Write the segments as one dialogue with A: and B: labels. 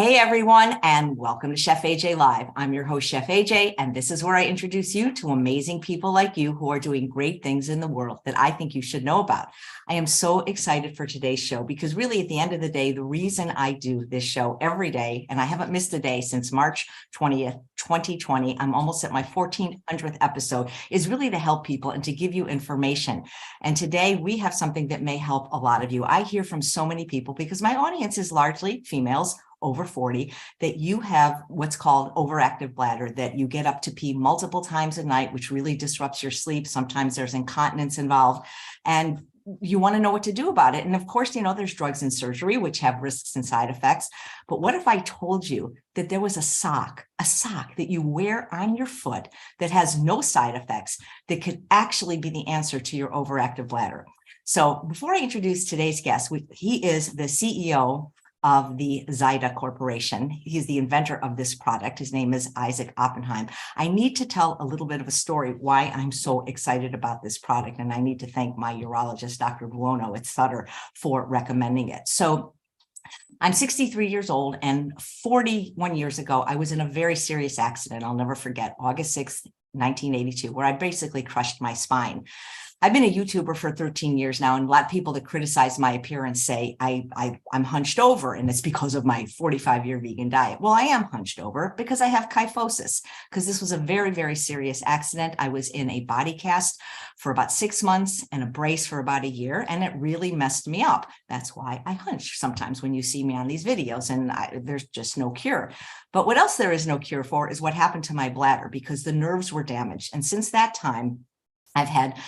A: Hey everyone, and welcome to Chef AJ Live. I'm your host, Chef AJ, and this is where I introduce you to amazing people like you who are doing great things in the world that I think you should know about. I am so excited for today's show because really at the end of the day, the reason I do this show every day, and I haven't missed a day since March 20th, 2020, I'm almost at my 1400th episode, is really to help people and to give you information. And today we have something that may help a lot of you. I hear from so many people because my audience is largely females, over 40, that you have what's called overactive bladder, that you get up to pee multiple times a night, which really disrupts your sleep. Sometimes there's incontinence involved, and you want to know what to do about it. And of course, you know, there's drugs and surgery, which have risks and side effects. But what if I told you that there was a sock that you wear on your foot that has no side effects, that could actually be the answer to your overactive bladder? So before I introduce today's guest, he is the CEO of the Zida Corporation. He's the inventor of this product. His name is Isaac Oppenheim. I need to tell a little bit of a story why I'm so excited about this product, and I need to thank my urologist, Dr. Buono at Sutter, for recommending it. So I'm 63 years old, and 41 years ago, I was in a very serious accident. I'll never forget, August 6th, 1982, where I basically crushed my spine. I've been a YouTuber for 13 years now, and a lot of people that criticize my appearance say I'm hunched over, and it's because of my 45-year vegan diet. Well, I am hunched over because I have kyphosis, because this was a very, very serious accident. I was in a body cast for about 6 months and a brace for about a year, and it really messed me up. That's why I hunch sometimes when you see me on these videos, and there's just no cure. But what else there is no cure for is what happened to my bladder, because the nerves were damaged. And since that time, I've had,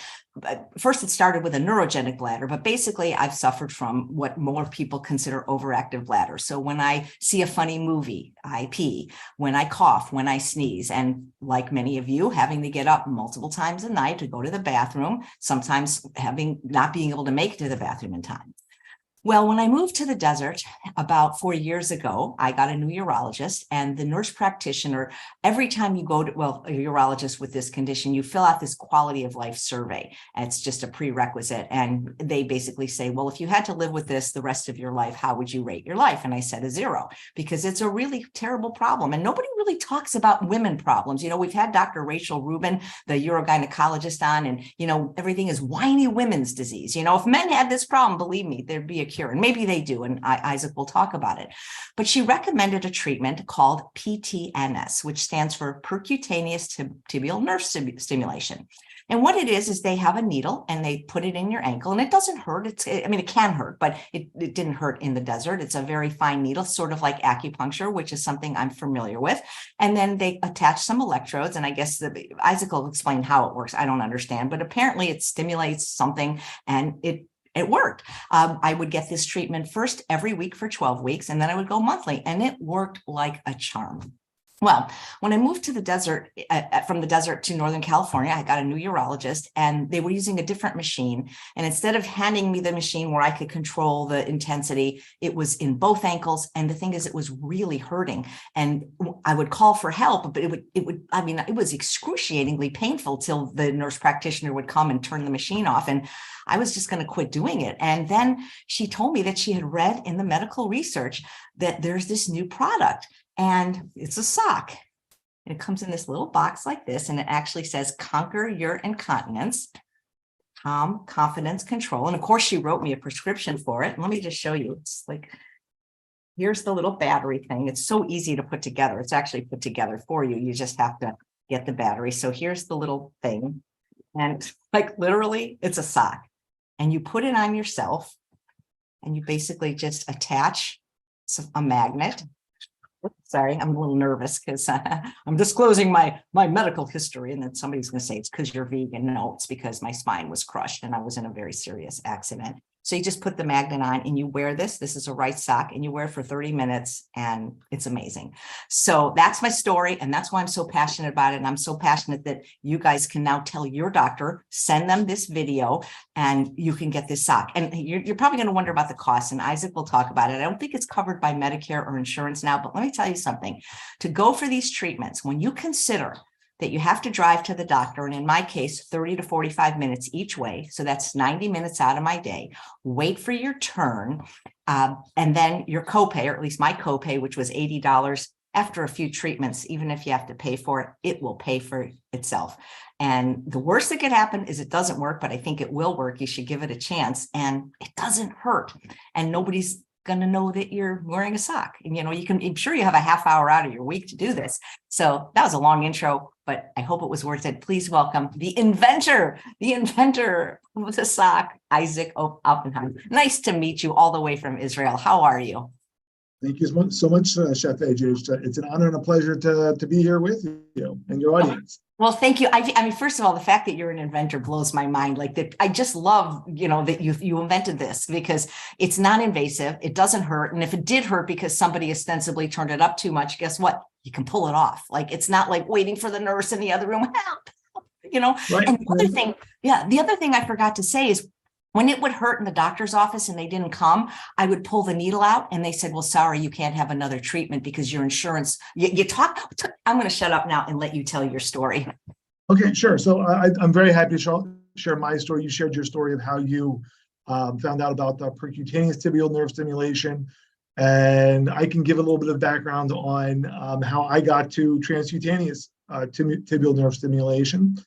A: first it started with a neurogenic bladder, but basically I've suffered from what more people consider overactive bladder. So when I see a funny movie, I pee. When I cough, when I sneeze, and like many of you, having to get up multiple times a night to go to the bathroom, sometimes not being able to make it to the bathroom in time. Well, when I moved to the desert about 4 years ago, I got a new urologist, and the nurse practitioner, every time you go to, a urologist with this condition, you fill out this quality of life survey. And it's just a prerequisite. And they basically say, well, if you had to live with this the rest of your life, how would you rate your life? And I said a 0, because it's a really terrible problem. And nobody really talks about women problems. You know, we've had Dr. Rachel Rubin, the urogynecologist, on, and, you know, everything is whiny women's disease. You know, if men had this problem, believe me, there'd be a cure, and maybe they do, and Isaac will talk about it. But she recommended a treatment called PTNS, which stands for percutaneous tibial nerve stimulation. And what it is they have a needle and they put it in your ankle, and it doesn't hurt. It can hurt, but it didn't hurt in the desert. It's a very fine needle, sort of like acupuncture, which is something I'm familiar with. And then they attach some electrodes, and I guess Isaac will explain how it works. I don't understand, but apparently it stimulates something, and it worked. I would get this treatment first every week for 12 weeks, and then I would go monthly, and it worked like a charm. Well, when I moved to the desert, from the desert to Northern California, I got a new urologist, and they were using a different machine. And instead of handing me the machine where I could control the intensity, it was in both ankles. And the thing is, it was really hurting. And I would call for help, but it was excruciatingly painful till the nurse practitioner would come and turn the machine off. And I was just going to quit doing it. And then she told me that she had read in the medical research that there's this new product, and it's a sock. It comes in this little box like this, and it actually says, "Conquer your incontinence, calm, confidence, control." And of course, she wrote me a prescription for it. Let me just show you. It's like, here's the little battery thing. It's so easy to put together. It's actually put together for you. You just have to get the battery. So here's the little thing. And like literally, it's a sock. And you put it on yourself, and you basically just attach a magnet. Sorry, I'm a little nervous because I'm disclosing my medical history, and then somebody's going to say it's because you're vegan. No, it's because my spine was crushed and I was in a very serious accident. So you just put the magnet on and you wear this. This is a right sock, and you wear it for 30 minutes, and it's amazing. So that's my story, and that's why I'm so passionate about it. And I'm so passionate that you guys can now tell your doctor, send them this video, and you can get this sock. And you're probably going to wonder about the cost, and Isaac will talk about it. I don't think it's covered by Medicare or insurance now, but let me tell you something. To go for these treatments, when you consider that you have to drive to the doctor, and in my case, 30 to 45 minutes each way, so that's 90 minutes out of my day, wait for your turn, And then your copay, or at least my copay, which was $80 after a few treatments, even if you have to pay for it, it will pay for itself. And the worst that could happen is it doesn't work, but I think it will work. You should give it a chance, and it doesn't hurt. And nobody's going to know that you're wearing a sock. And, I'm sure you have a half hour out of your week to do this. So that was a long intro, but I hope it was worth it. Please welcome the inventor of the sock, Isaac Oppenheim. Nice to meet you all the way from Israel. How are you?
B: Thank you so much, Chef AJ. It's an honor and a pleasure to be here with you and your audience.
A: Well, thank you. I mean, first of all, the fact that you're an inventor blows my mind. Like that, I just love, that you invented this, because it's non-invasive. It doesn't hurt. And if it did hurt because somebody ostensibly turned it up too much, guess what? You can pull it off. Like, it's not like waiting for the nurse in the other room. Help,
B: Right.
A: And the other thing I forgot to say is, when it would hurt in the doctor's office and they didn't come, I would pull the needle out and they said, well, sorry, you can't have another treatment because your insurance, I'm going to shut up now and let you tell your story.
B: Okay, sure. So I'm very happy to share my story. You shared your story of how you found out about the percutaneous tibial nerve stimulation. And I can give a little bit of background on how I got to transcutaneous tibial nerve stimulation.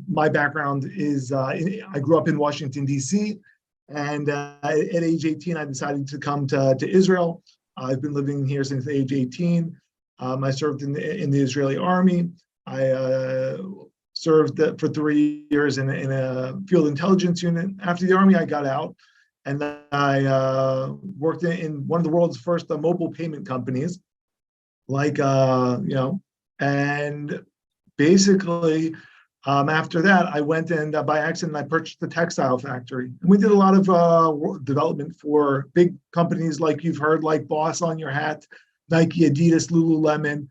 B: My background is I grew up in Washington, D.C., and at age 18, I decided to come to Israel. I've been living here since age 18. I served in the Israeli army. I served for 3 years in a field intelligence unit. After the army, I got out, and I worked in one of the world's first mobile payment companies, and basically, after that, I went and by accident, I purchased a textile factory. And we did a lot of development for big companies like you've heard, like Boss on your hat, Nike, Adidas, Lululemon.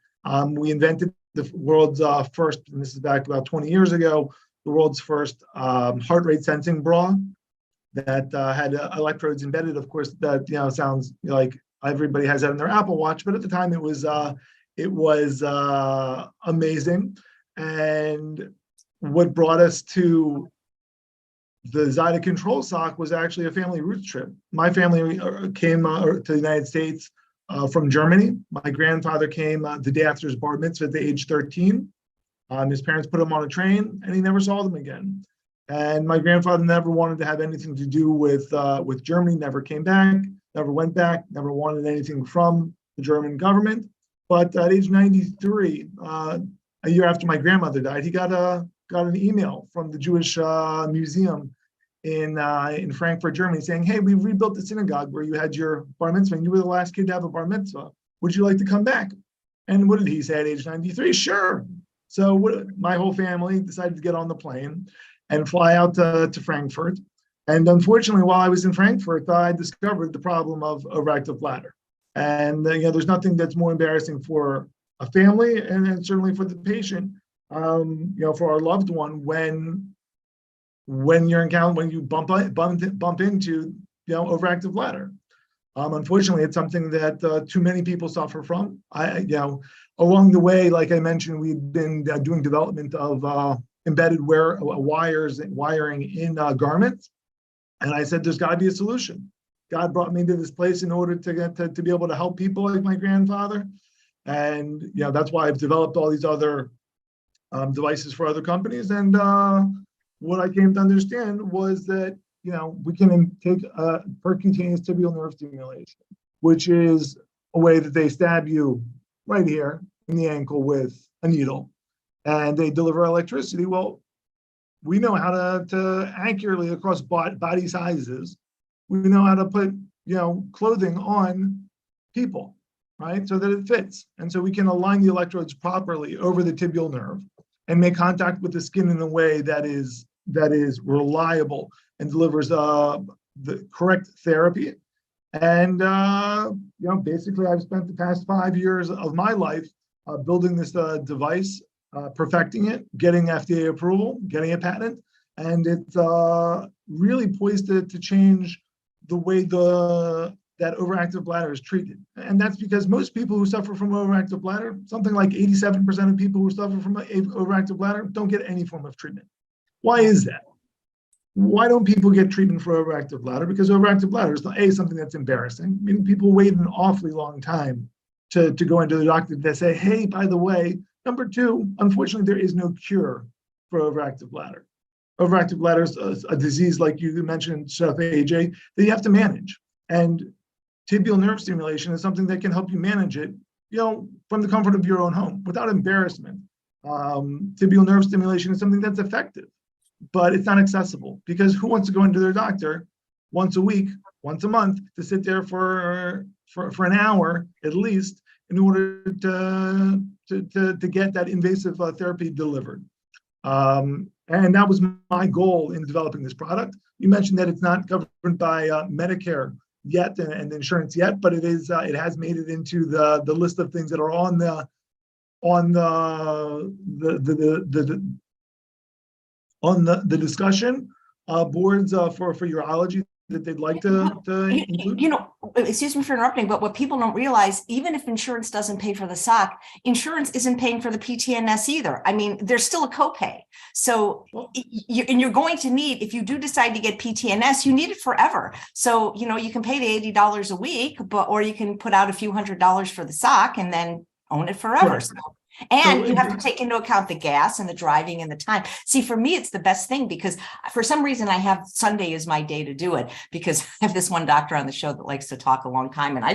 B: We invented the world's first, and this is back about 20 years ago, the world's first heart rate sensing bra that had electrodes embedded. Of course, that sounds like everybody has that in their Apple Watch, but at the time it was amazing. And what brought us to the Zida Control Sock was actually a family roots trip. My family came to the United States from Germany. My grandfather came the day after his bar mitzvah at the age 13. His parents put him on a train, and he never saw them again. And my grandfather never wanted to have anything to do with Germany, never came back, never went back, never wanted anything from the German government. But at age 93, a year after my grandmother died, he got an email from the Jewish museum in Frankfurt, Germany, saying, hey, we've rebuilt the synagogue where you had your bar mitzvah, and you were the last kid to have a bar mitzvah. Would you like to come back? And what did he say at age 93? Sure. So my whole family decided to get on the plane and fly out to Frankfurt. And unfortunately, while I was in Frankfurt, I discovered the problem of overactive bladder. And there's nothing that's more embarrassing for a family, and certainly for the patient, for our loved one, when you bump into overactive bladder. Unfortunately, it's something that too many people suffer from. Along the way, like I mentioned, we've been doing development of embedded wiring in garments, and I said there's got to be a solution. God brought me to this place in order to be able to help people like my grandfather. And that's why I've developed all these other devices for other companies. And what I came to understand was that we can take percutaneous tibial nerve stimulation, which is a way that they stab you right here in the ankle with a needle, and they deliver electricity. Well, we know how to accurately across body sizes. We know how to put clothing on people, right, so that it fits. And so we can align the electrodes properly over the tibial nerve and make contact with the skin in a way that is reliable and delivers the correct therapy. And basically, I've spent the past 5 years of my life building this device, perfecting it, getting FDA approval, getting a patent, and it's really poised to change the way that overactive bladder is treated. And that's because most people who suffer from overactive bladder, something like 87% of people who suffer from overactive bladder, don't get any form of treatment. Why is that? why don't people get treatment for overactive bladder? Because overactive bladder is something that's embarrassing. I mean, people wait an awfully long time to go into the doctor to say, hey, by the way, number two, unfortunately, there is no cure for overactive bladder. Overactive bladder is a disease, like you mentioned, Chef AJ, that you have to manage. And tibial nerve stimulation is something that can help you manage it, from the comfort of your own home without embarrassment. Tibial nerve stimulation is something that's effective, but it's not accessible, because who wants to go into their doctor once a week, once a month, to sit there for an hour at least in order to get that invasive therapy delivered. And that was my goal in developing this product. You mentioned that it's not covered by Medicare yet and insurance yet, but it is. It has made it into the list of things that are on the discussion boards for urology that they'd like to include.
A: Excuse me for interrupting, but what people don't realize, even if insurance doesn't pay for the sock, insurance isn't paying for the PTNS either. I mean, there's still a copay. So, you're going to need, if you do decide to get PTNS, you need it forever. So, you can pay the $80 a week, or you can put out a few $100s for the sock and then own it forever.
B: Sure.
A: And you have to take into account the gas and the driving and the time. See, for me, it's the best thing, because for some reason I have Sunday is my day to do it, because I have this one doctor on the show that likes to talk a long time. And I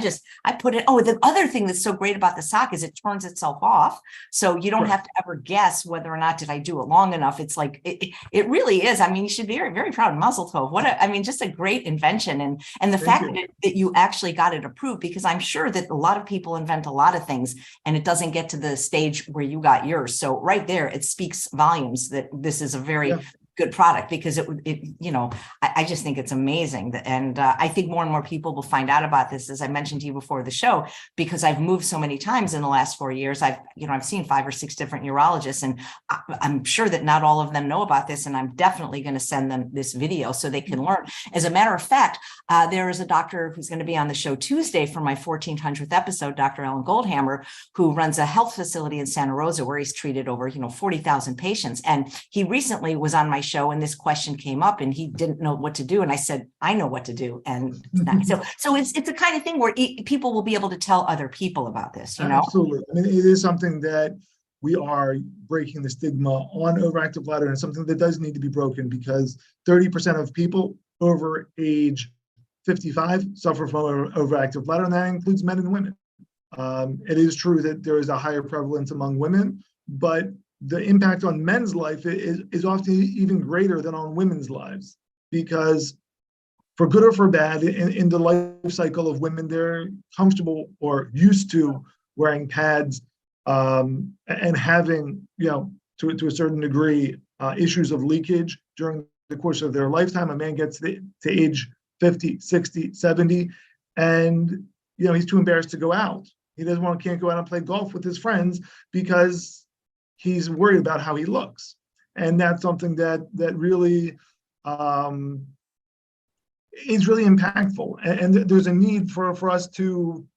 A: put it. Oh, the other thing that's so great about the sock is it turns itself off. So you don't have to ever guess whether or not did I do it long enough. It's like, it really is. I mean, you should be very, very proud of Mazel Tov. Just a great invention. And the fact that you actually got it approved, because I'm sure that a lot of people invent a lot of things and it doesn't get to the stage where you got yours. So right there, it speaks volumes that this is a very good product, because I just think it's amazing. And I think more and more people will find out about this, as I mentioned to you before the show, because I've moved so many times in the last 4 years. I've seen 5 or 6 different urologists, and I'm sure that not all of them know about this. And I'm definitely going to send them this video so they can learn. As a matter of fact, there is a doctor who's going to be on the show Tuesday for my 1400th episode, Dr. Alan Goldhammer, who runs a health facility in Santa Rosa where he's treated over 40,000 patients. And he recently was on my show, and this question came up, and he didn't know what to do. And I said, I know what to do. And so it's a kind of thing where people will be able to tell other people about this,
B: Absolutely. I mean, it is something that we are breaking the stigma on overactive bladder, and something that does need to be broken, because 30% of people over age 55 suffer from overactive bladder, and that includes men and women. It is true that there is a higher prevalence among women, but the impact on men's life is often even greater than on women's lives, because for good or for bad, in the life cycle of women, they're comfortable or used to wearing pads and having, to a certain degree, issues of leakage during the course of their lifetime. A man gets to age 50, 60, 70, and he's too embarrassed to go out. He can't go out and play golf with his friends because he's worried about how he looks. And that's something that really is really impactful. And there's a need for us to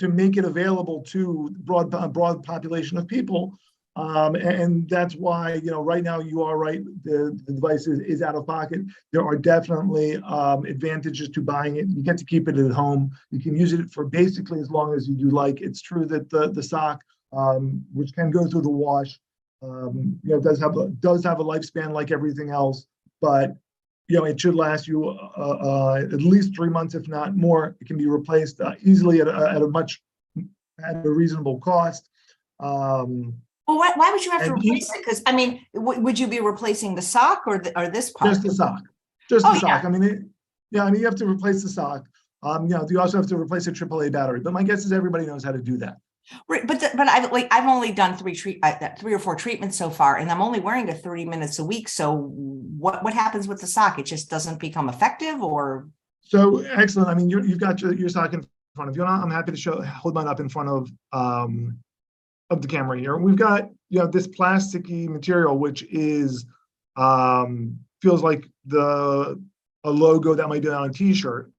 B: make it available to broad population of people. And that's why, right now you are right, the device is out of pocket. There are definitely advantages to buying it. You get to keep it at home. You can use it for basically as long as you do like. It's true that the sock, which can go through the wash, does have a lifespan like everything else, but it should last you at least 3 months, if not more. It can be replaced easily at a reasonable cost.
A: Well, why would you have to replace it? Because would you be replacing the sock or this part?
B: Just the sock. Just the sock. You have to replace the sock. You also have to replace a AAA battery. But my guess is everybody knows how to do that.
A: Right, but I've only done 3 or 4 treatments so far, and I'm only wearing it 30 minutes a week. So what happens with the sock? It just doesn't become effective, or? So
B: excellent. You've got your sock in front of you. I'm happy to hold mine up in front of the camera here. We've got this plasticky material, which is feels like a logo that might be on a T-shirt.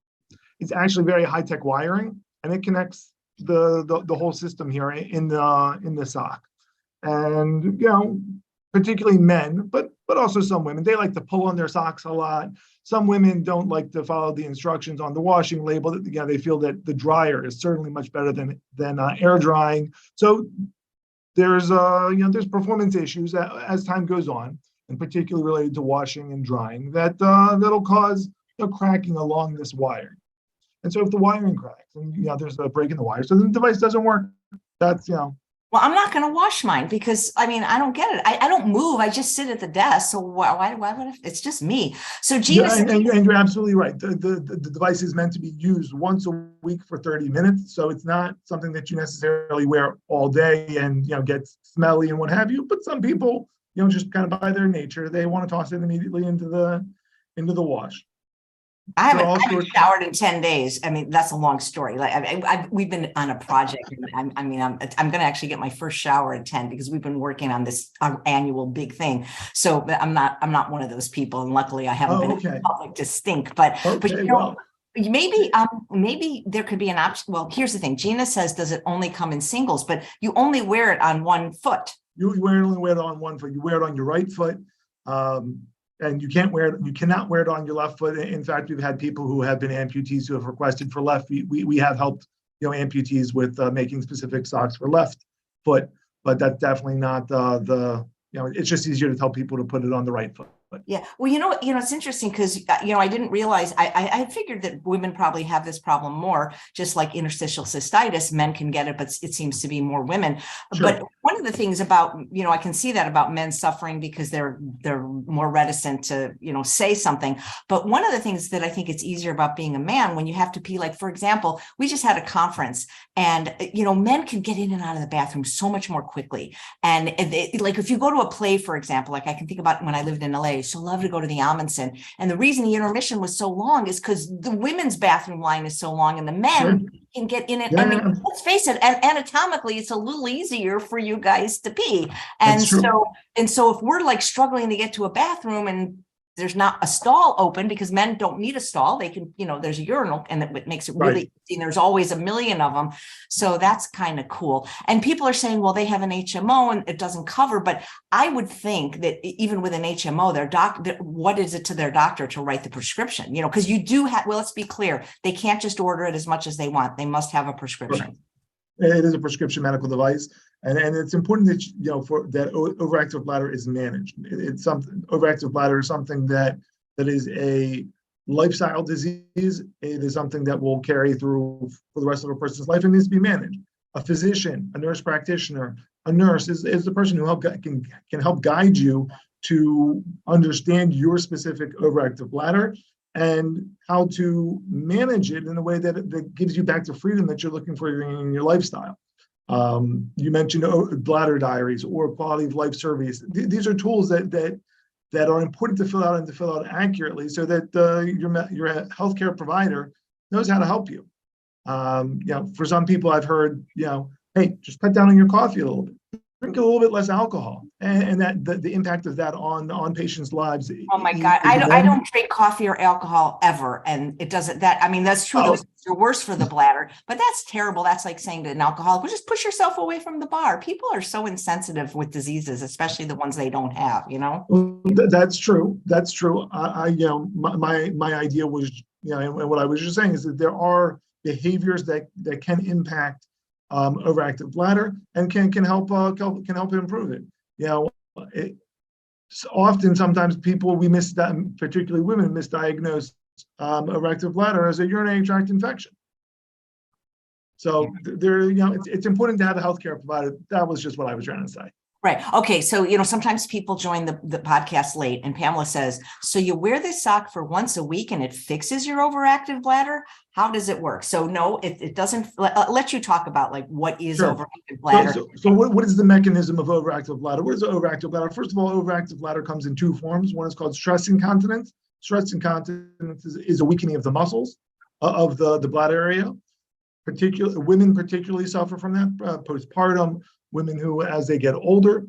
B: It's actually very high-tech wiring, and it connects the whole system here in the sock. And particularly men, but but also some women, they like to pull on their socks a lot. Some women don't like to follow the instructions on the washing label. They feel that the dryer is certainly much better than air drying. So there's there's performance issues as time goes on, and particularly related to washing and drying, that'll cause cracking along this wire. And so if the wiring cracks and there's a break in the wire, so the device doesn't work, that's
A: Well, I'm not going to wash mine because I don't get it. I don't move. I just sit at the desk. So why would it's just me? So Gina,
B: and you're absolutely right. The device is meant to be used once a week for 30 minutes. So it's not something that you necessarily wear all day and gets smelly and what have you. But some people, just kind of by their nature, they want to toss it immediately into the wash.
A: I haven't showered in 10 days. That's a long story. We've been on a project. And I'm going to actually get my first shower at 10 because we've been working on this annual big thing. So I'm not one of those people. And luckily I haven't been in public to stink, but maybe there could be an option. Well, here's the thing. Gina says, does it only come in singles, but you only wear it on one foot.
B: You only wear it on one foot. You wear it on your right foot. And you cannot wear it on your left foot. In fact, we've had people who have been amputees who have requested for left. We have helped amputees with making specific socks for left foot, but that's definitely not it's just easier to tell people to put it on the right foot.
A: Yeah. Well, it's interesting because, I didn't realize, I figured that women probably have this problem more, just like interstitial cystitis, men can get it, but it seems to be more women. Sure. But one of the things about, I can see that about men suffering because they're more reticent to, say something. But one of the things that I think it's easier about being a man when you have to pee, like, for example, we just had a conference and, men can get in and out of the bathroom so much more quickly. And like, if you go to a play, for example, like I can think about when I lived in LA, I used to love to go to the Amundsen. And the reason the intermission was so long is because the women's bathroom line is so long and the men can get in it.
B: Yeah.
A: Let's face it, anatomically, it's a little easier for you guys to pee. And so if we're like struggling to get to a bathroom and there's not a stall open because men don't need a stall. They can, there's a urinal and it makes it really easy. And there's always a million of them. So that's kind of cool. And people are saying, well, they have an HMO and it doesn't cover. But I would think that even with an HMO, what is it to their doctor to write the prescription? Because you do have, well, let's be clear. They can't just order it as much as they want. They must have a prescription.
B: Right. It is a prescription medical device. And it's important that for that overactive bladder is managed. It's something overactive bladder is something that is a lifestyle disease. It is something that will carry through for the rest of a person's life and needs to be managed. A physician, a nurse practitioner, a nurse is the person who can help guide you to understand your specific overactive bladder and how to manage it in a way that gives you back the freedom that you're looking for in your lifestyle. You mentioned bladder diaries or quality of life surveys. These are tools that are important to fill out and to fill out accurately so that your healthcare provider knows how to help you. For some people I've heard, hey, just cut down on your coffee a little bit. Drink a little bit less alcohol, and that the impact of that on patients' lives.
A: Oh my God, I don't drink coffee or alcohol ever, and it doesn't. That's true. Those are worse for the bladder, but that's terrible. That's like saying to an alcoholic, well, just push yourself away from the bar. People are so insensitive with diseases, especially the ones they don't have.
B: That's true. That's true. My idea was, and what I was just saying is that there are behaviors that can impact overactive bladder and can help improve it. Sometimes people particularly women misdiagnose overactive bladder as a urinary tract infection. So it's important to have a healthcare provider. That was just what I was trying to say.
A: Right. Okay. So, sometimes people join the podcast late and Pamela says, so you wear this sock for once a week and it fixes your overactive bladder? How does it work? So no, it doesn't. Let you talk about like what is overactive bladder.
B: So what is the mechanism of overactive bladder? What is overactive bladder? First of all, overactive bladder comes in two forms. One is called stress incontinence. Stress incontinence is a weakening of the muscles of the bladder area. Women particularly suffer from that postpartum. Women who, as they get older,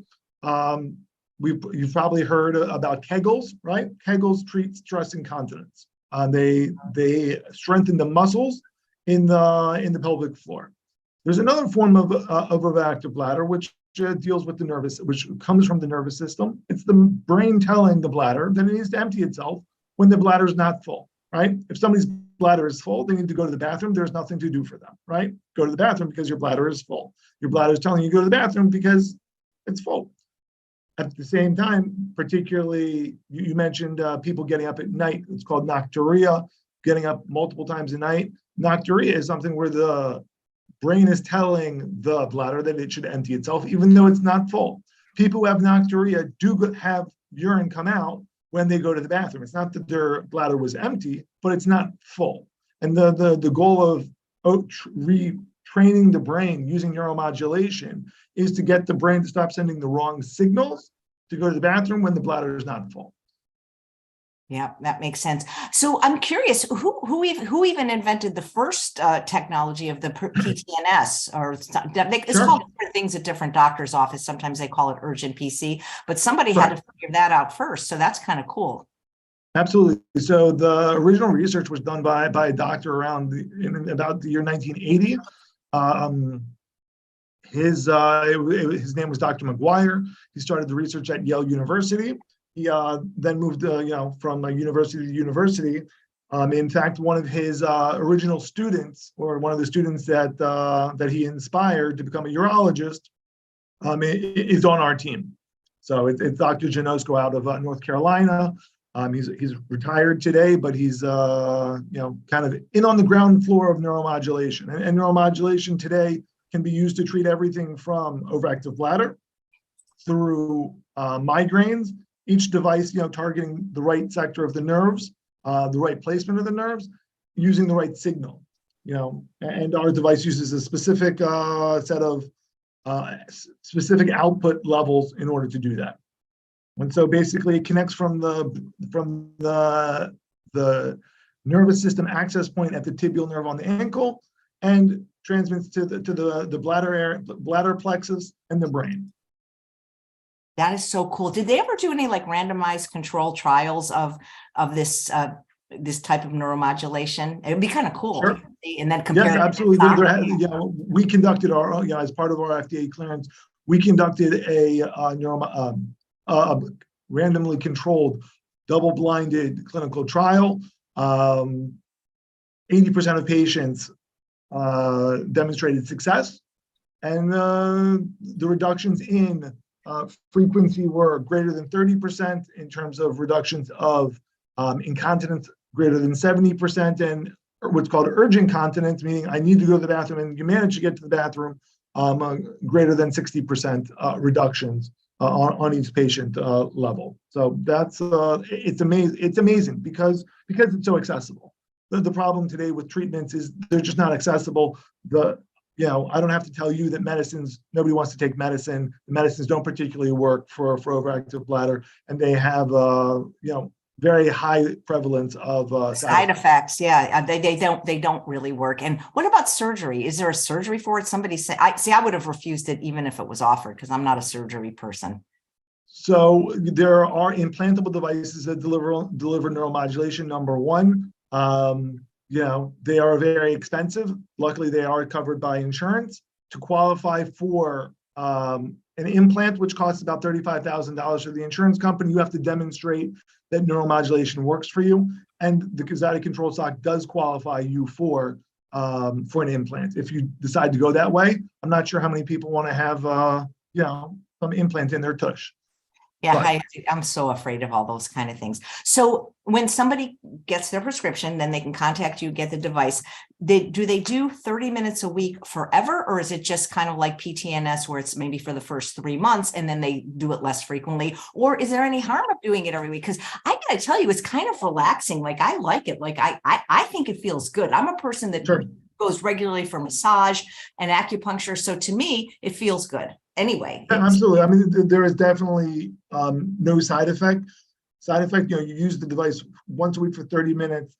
B: you've probably heard about Kegels, right? Kegels treat stress incontinence. They strengthen the muscles in the pelvic floor. There's another form of overactive bladder, which deals with the which comes from the nervous system. It's the brain telling the bladder that it needs to empty itself when the bladder is not full, right? If somebody's bladder is full, they need to go to the bathroom. There's nothing to do for them, right? Go to the bathroom because your bladder is full. Your bladder is telling you to go to the bathroom because it's full. At the same time, particularly, you mentioned people getting up at night. It's called nocturia, getting up multiple times a night. Nocturia is something where the brain is telling the bladder that it should empty itself, even though it's not full. People who have nocturia do have urine come out when they go to the bathroom. It's not that their bladder was empty, but it's not full. And the goal of retraining the brain using neuromodulation is to get the brain to stop sending the wrong signals to go to the bathroom when the bladder is not full.
A: Yeah, that makes sense. So I'm curious, who even invented the first technology of the PTNS? Or it's
B: Sure.
A: called different things at different doctors' office. Sometimes they call it urgent PC, but somebody
B: Sure.
A: had to figure that out first. So that's kind of cool.
B: Absolutely. So the original research was done by a doctor around about the year 1980. His name was Dr. McGuire. He started the research at Yale University. He then moved, from university to university. In fact, one of his original students, or one of the students that he inspired to become a urologist, is on our team. So it's Dr. Janosko out of North Carolina. He's retired today, but he's kind of in on the ground floor of neuromodulation. And neuromodulation today can be used to treat everything from overactive bladder through migraines. Each device, targeting the right sector of the nerves, the right placement of the nerves, using the right signal. And our device uses a specific set of specific output levels in order to do that. And so basically, it connects from the nervous system access point at the tibial nerve on the ankle, and transmits to the bladder plexus and the brain.
A: That is so cool. Did they ever do any like randomized control trials of this this type of neuromodulation? It would be kind of cool.
B: Sure.
A: And then compare.
B: Yes, absolutely. We conducted our, as part of our FDA clearance, we conducted a randomly controlled, double-blinded clinical trial. 80% of patients demonstrated success, and the reductions in frequency were greater than 30% in terms of reductions of incontinence, greater than 70%, and what's called urgent continence, meaning I need to go to the bathroom and you manage to get to the bathroom, greater than 60% reductions on each patient level. So that's it's amazing. It's amazing because it's so accessible. The problem today with treatments is they're just not accessible. I don't have to tell you that nobody wants to take medicine. The medicines don't particularly work for overactive bladder, and they have very high prevalence of
A: side effects. Yeah, they don't really work. And what about surgery? Is there a surgery for it? Somebody say, I would have refused it even if it was offered, because I'm not a surgery person.
B: So there are implantable devices that deliver neuromodulation. Number one, they are very expensive. Luckily, they are covered by insurance. To qualify for an implant, which costs about $35,000 for the insurance company, you have to demonstrate that neuromodulation works for you. And the Zida Control Sock does qualify you for an implant. If you decide to go that way, I'm not sure how many people want to have some implant in their tush.
A: Yeah, I'm so afraid of all those kind of things. So when somebody gets their prescription, then they can contact you, get the device. Do they do 30 minutes a week forever? Or is it just kind of like PTNS where it's maybe for the first 3 months and then they do it less frequently? Or is there any harm of doing it every week? Because I got to tell you, it's kind of relaxing. Like, I like it. Like, I think it feels good. I'm a person that goes regularly for massage and acupuncture. So to me, it feels good. Anyway.
B: Yeah, absolutely. I mean, there is definitely no side effect. You use the device once a week for 30 minutes.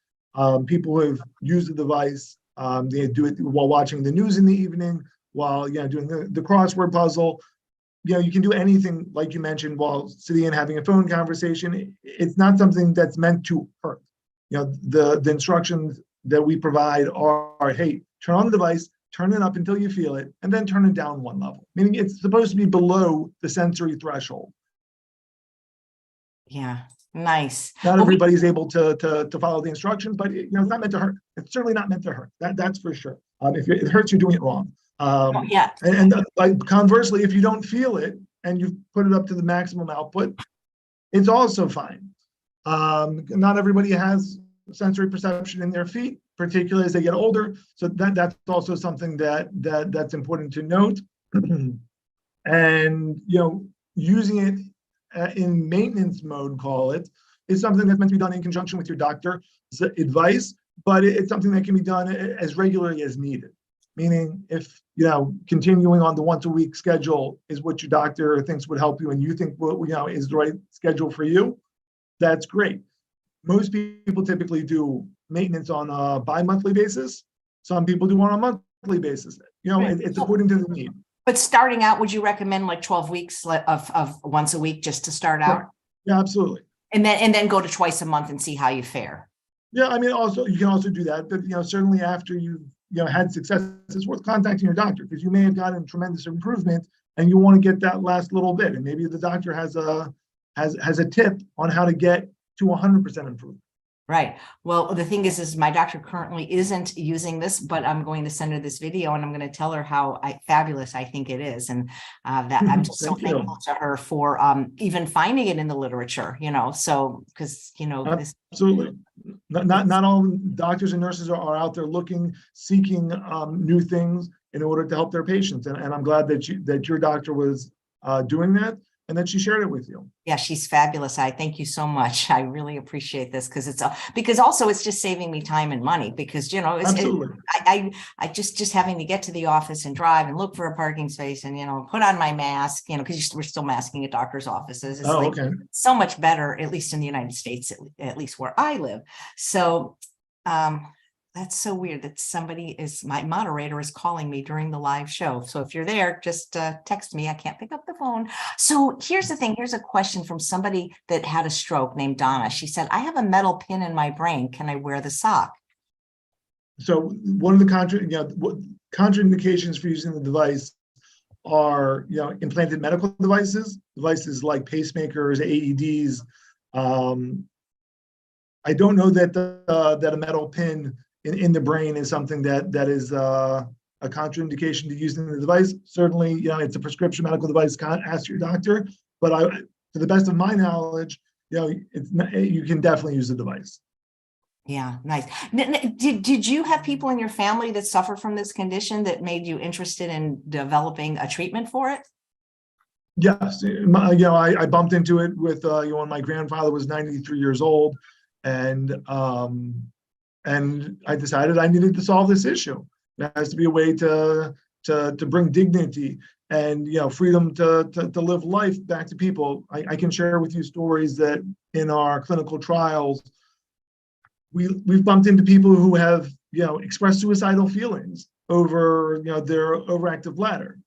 B: People who have used the device, they do it while watching the news in the evening, while doing the crossword puzzle. You can do anything, like you mentioned, while sitting and having a phone conversation. It's not something that's meant to hurt. The instructions that we provide are, hey, turn on the device, turn it up until you feel it, and then turn it down one level, meaning it's supposed to be below the sensory threshold.
A: Yeah, nice.
B: Not everybody's able to follow the instructions, but it's not meant to hurt. It's certainly not meant to hurt. That's for sure. If it hurts, you're doing it wrong.
A: Yeah.
B: Like conversely, if you don't feel it and you put it up to the maximum output, it's also fine. Not everybody has sensory perception in their feet, particularly as they get older. So that's also something that's important to note. And using it in maintenance mode, call it, is something that's meant to be done in conjunction with your doctor's advice, but it's something that can be done as regularly as needed. Meaning, if continuing on the once-a-week schedule is what your doctor thinks would help you, and you think is the right schedule for you, that's great. Most people typically do maintenance on a bi-monthly basis. Some people do on a monthly basis.
A: Right.
B: It's according to the need.
A: But starting out, would you recommend like 12 weeks of once a week just to start out?
B: Yeah, absolutely.
A: And then go to twice a month and see how you fare.
B: Yeah, I mean, also you can also do that, but certainly after you've had success, it's worth contacting your doctor, because you may have gotten tremendous improvement and you want to get that last little bit, and maybe the doctor has a tip on how to get to 100% improvement.
A: Right. Well, the thing is my doctor currently isn't using this, but I'm going to send her this video and I'm going to tell her how fabulous I think it is. And that I'm just so thankful to her for even finding it in the literature, so because,
B: Absolutely. Not all doctors and nurses are out there seeking new things in order to help their patients. And I'm glad that your doctor was doing that, and that she shared it with you.
A: Yeah, she's fabulous. I thank you so much. I really appreciate this, because also it's just saving me time and money, because I just having to get to the office and drive and look for a parking space and put on my mask, because we're still masking at doctors' offices. It's
B: okay.
A: So much better, at least in the United States, at least where I live. So that's so weird that my moderator is calling me during the live show. So if you're there, just text me. I can't pick up the phone. So here's the thing. Here's a question from somebody that had a stroke named Donna. She said, I have a metal pin in my brain. Can I wear the sock?
B: So one of the contraindications for using the device are, implanted medical devices like pacemakers, AEDs. I don't know that a metal pin in the brain is something that is a contraindication to using the device. Certainly, it's a prescription medical device. Ask your doctor, but to the best of my knowledge, you can definitely use the device.
A: Yeah, nice. Did you have people in your family that suffer from this condition that made you interested in developing a treatment for it?
B: Yes, I bumped into it with when my grandfather was 93 years old, and I decided I needed to solve this issue. There has to be a way to bring dignity and freedom to live life back to people. I can share with you stories that in our clinical trials, we've bumped into people who have expressed suicidal feelings over their overactive bladder.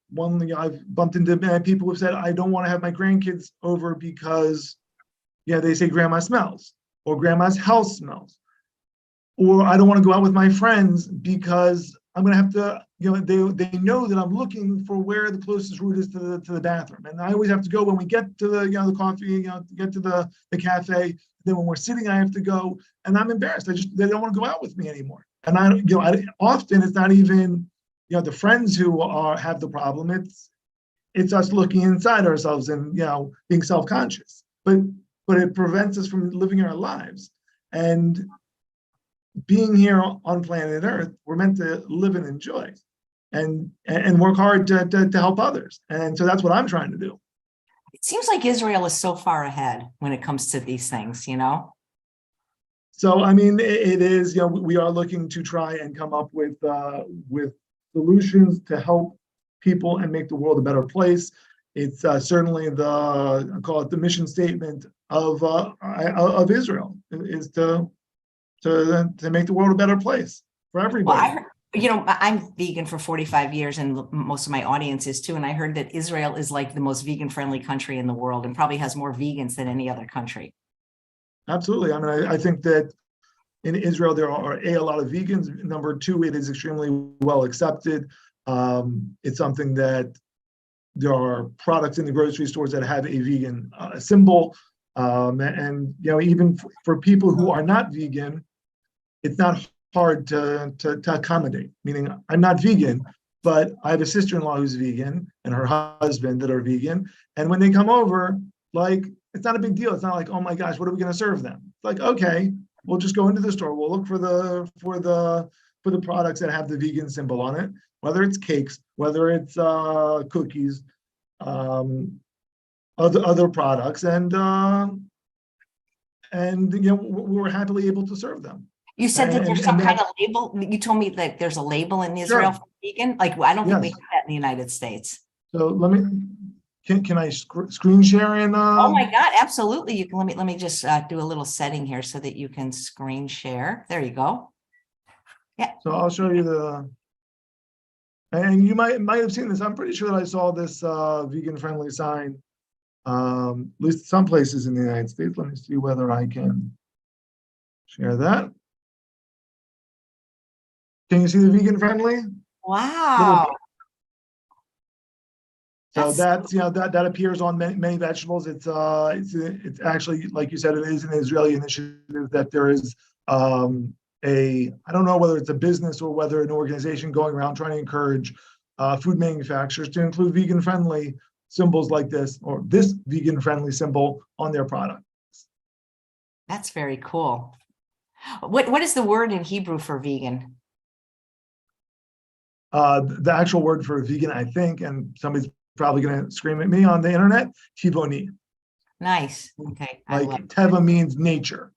B: I've bumped into people who've said, I don't want to have my grandkids over because they say grandma smells, or grandma's house smells, or I don't want to go out with my friends because I'm going to have to, they know that I'm looking for where the closest route is to the bathroom. And I always have to go when we get to the coffee, to get to the cafe. Then when we're sitting, I have to go, and I'm embarrassed. They don't want to go out with me anymore. And often it's not even, the friends who have the problem. It's us looking inside ourselves and, being self-conscious, but it prevents us from living our lives. And being here on planet Earth, we're meant to live and enjoy and work hard to help others. And so that's what I'm trying to do.
A: It seems like Israel is so far ahead when it comes to these things,
B: So, I mean, it is, we are looking to try and come up with solutions to help people and make the world a better place. It's certainly I call it the mission statement of Israel, is to make the world a better place for everybody.
A: Well, I'm vegan for 45 years, and most of my audience is too. And I heard that Israel is like the most vegan friendly country in the world and probably has more vegans than any other country.
B: Absolutely. I mean, I think that in Israel, there are a lot of vegans. Number two, it is extremely well accepted. It's something that there are products in the grocery stores that have a vegan symbol. And even for people who are not vegan, it's not hard to accommodate. Meaning, I'm not vegan, but I have a sister-in-law who's vegan and her husband that are vegan. And when they come over, like, it's not a big deal. It's not like, oh my gosh, what are we going to serve them? It's like, okay, we'll just go into the store. We'll look for the products that have the vegan symbol on it, whether it's cakes, whether it's cookies, other products, and we're happily able to serve them.
A: You said that there's some kind of label. You told me that there's a label in Israel for vegan. Like, I don't think we have that in the United States.
B: So can I screen share in?
A: Oh my God, absolutely. You can let me just do a little setting here so that you can screen share. There you go. Yeah.
B: So I'll show you and you might have seen this. I'm pretty sure that I saw this vegan friendly sign, at least some places in the United States. Let me see whether I can share that. Can you see the vegan friendly?
A: Wow.
B: So that's that appears on many vegetables. It's actually, like you said, it is an Israeli initiative that there is I don't know whether it's a business or whether an organization going around trying to encourage food manufacturers to include vegan friendly symbols like this, or this vegan friendly symbol on their products.
A: That's very cool. What is the word in Hebrew for vegan?
B: The actual word for vegan, I think, and somebody's probably going to scream at me on the internet, Tivoni.
A: Nice. Okay.
B: Like Teva means nature.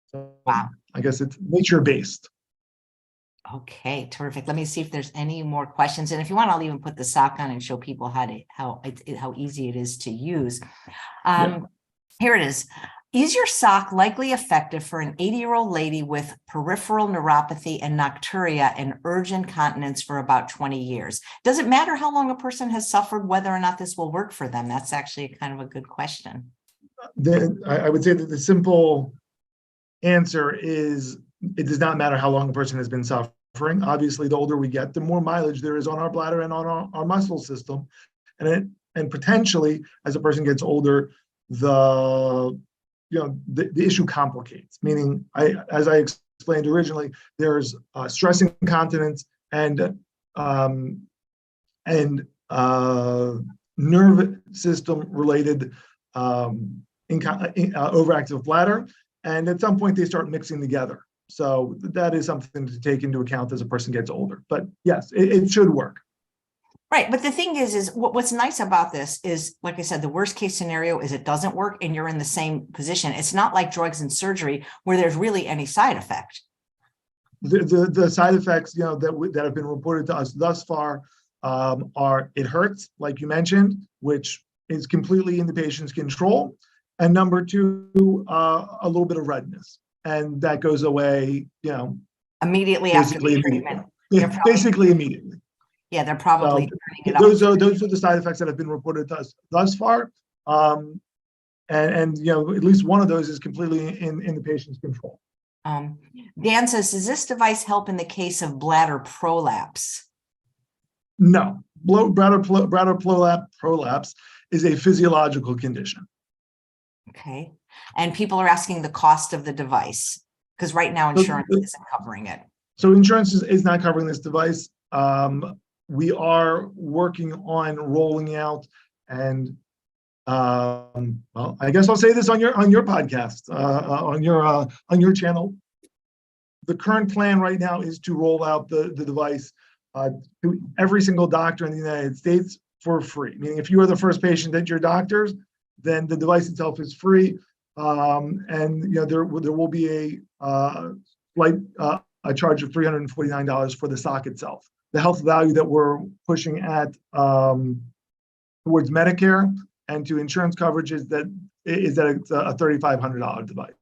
B: So
A: wow.
B: I guess it's nature-based.
A: Okay, terrific. Let me see if there's any more questions. And if you want, I'll even put the sock on and show people how easy it is to use. Here it is. Is your sock likely effective for an 80-year-old lady with peripheral neuropathy and nocturia and urge incontinence for about 20 years? Does it matter how long a person has suffered, whether or not this will work for them? That's actually kind of a good question.
B: I would say that the simple answer is it does not matter how long a person has been suffering. Obviously, the older we get, the more mileage there is on our bladder and on our muscle system. And potentially, as a person gets older, the issue complicates, meaning as I explained originally, there's stress incontinence and nerve system related overactive bladder. And at some point they start mixing together. So that is something to take into account as a person gets older. But yes, it should work.
A: Right. But the thing is what's nice about this is, like I said, the worst case scenario is it doesn't work and you're in the same position. It's not like drugs and surgery where there's really any side effect.
B: The side effects, that have been reported to us thus far are it hurts, like you mentioned, which is completely in the patient's control. And number two, a little bit of redness. And that goes away,
A: immediately after the treatment.
B: Basically immediately.
A: Yeah, they're probably
B: those are the side effects that have been reported to us thus far, and at least one of those is completely in the patient's control.
A: Dan says, does this device help in the case of bladder prolapse?
B: No, bladder prolapse is a physiological condition.
A: Okay, and people are asking the cost of the device because right now insurance isn't covering it.
B: So insurance is not covering this device. We are working on rolling out, and well, I guess I'll say this on your podcast, on your channel. The current plan right now is to roll out the device to every single doctor in the United States for free. Meaning, if you are the first patient at your doctor's, then the device itself is free, and there will be a charge of $349 for the sock itself. The health value that we're pushing at towards Medicare and to insurance coverage is that it's a $3,500 device.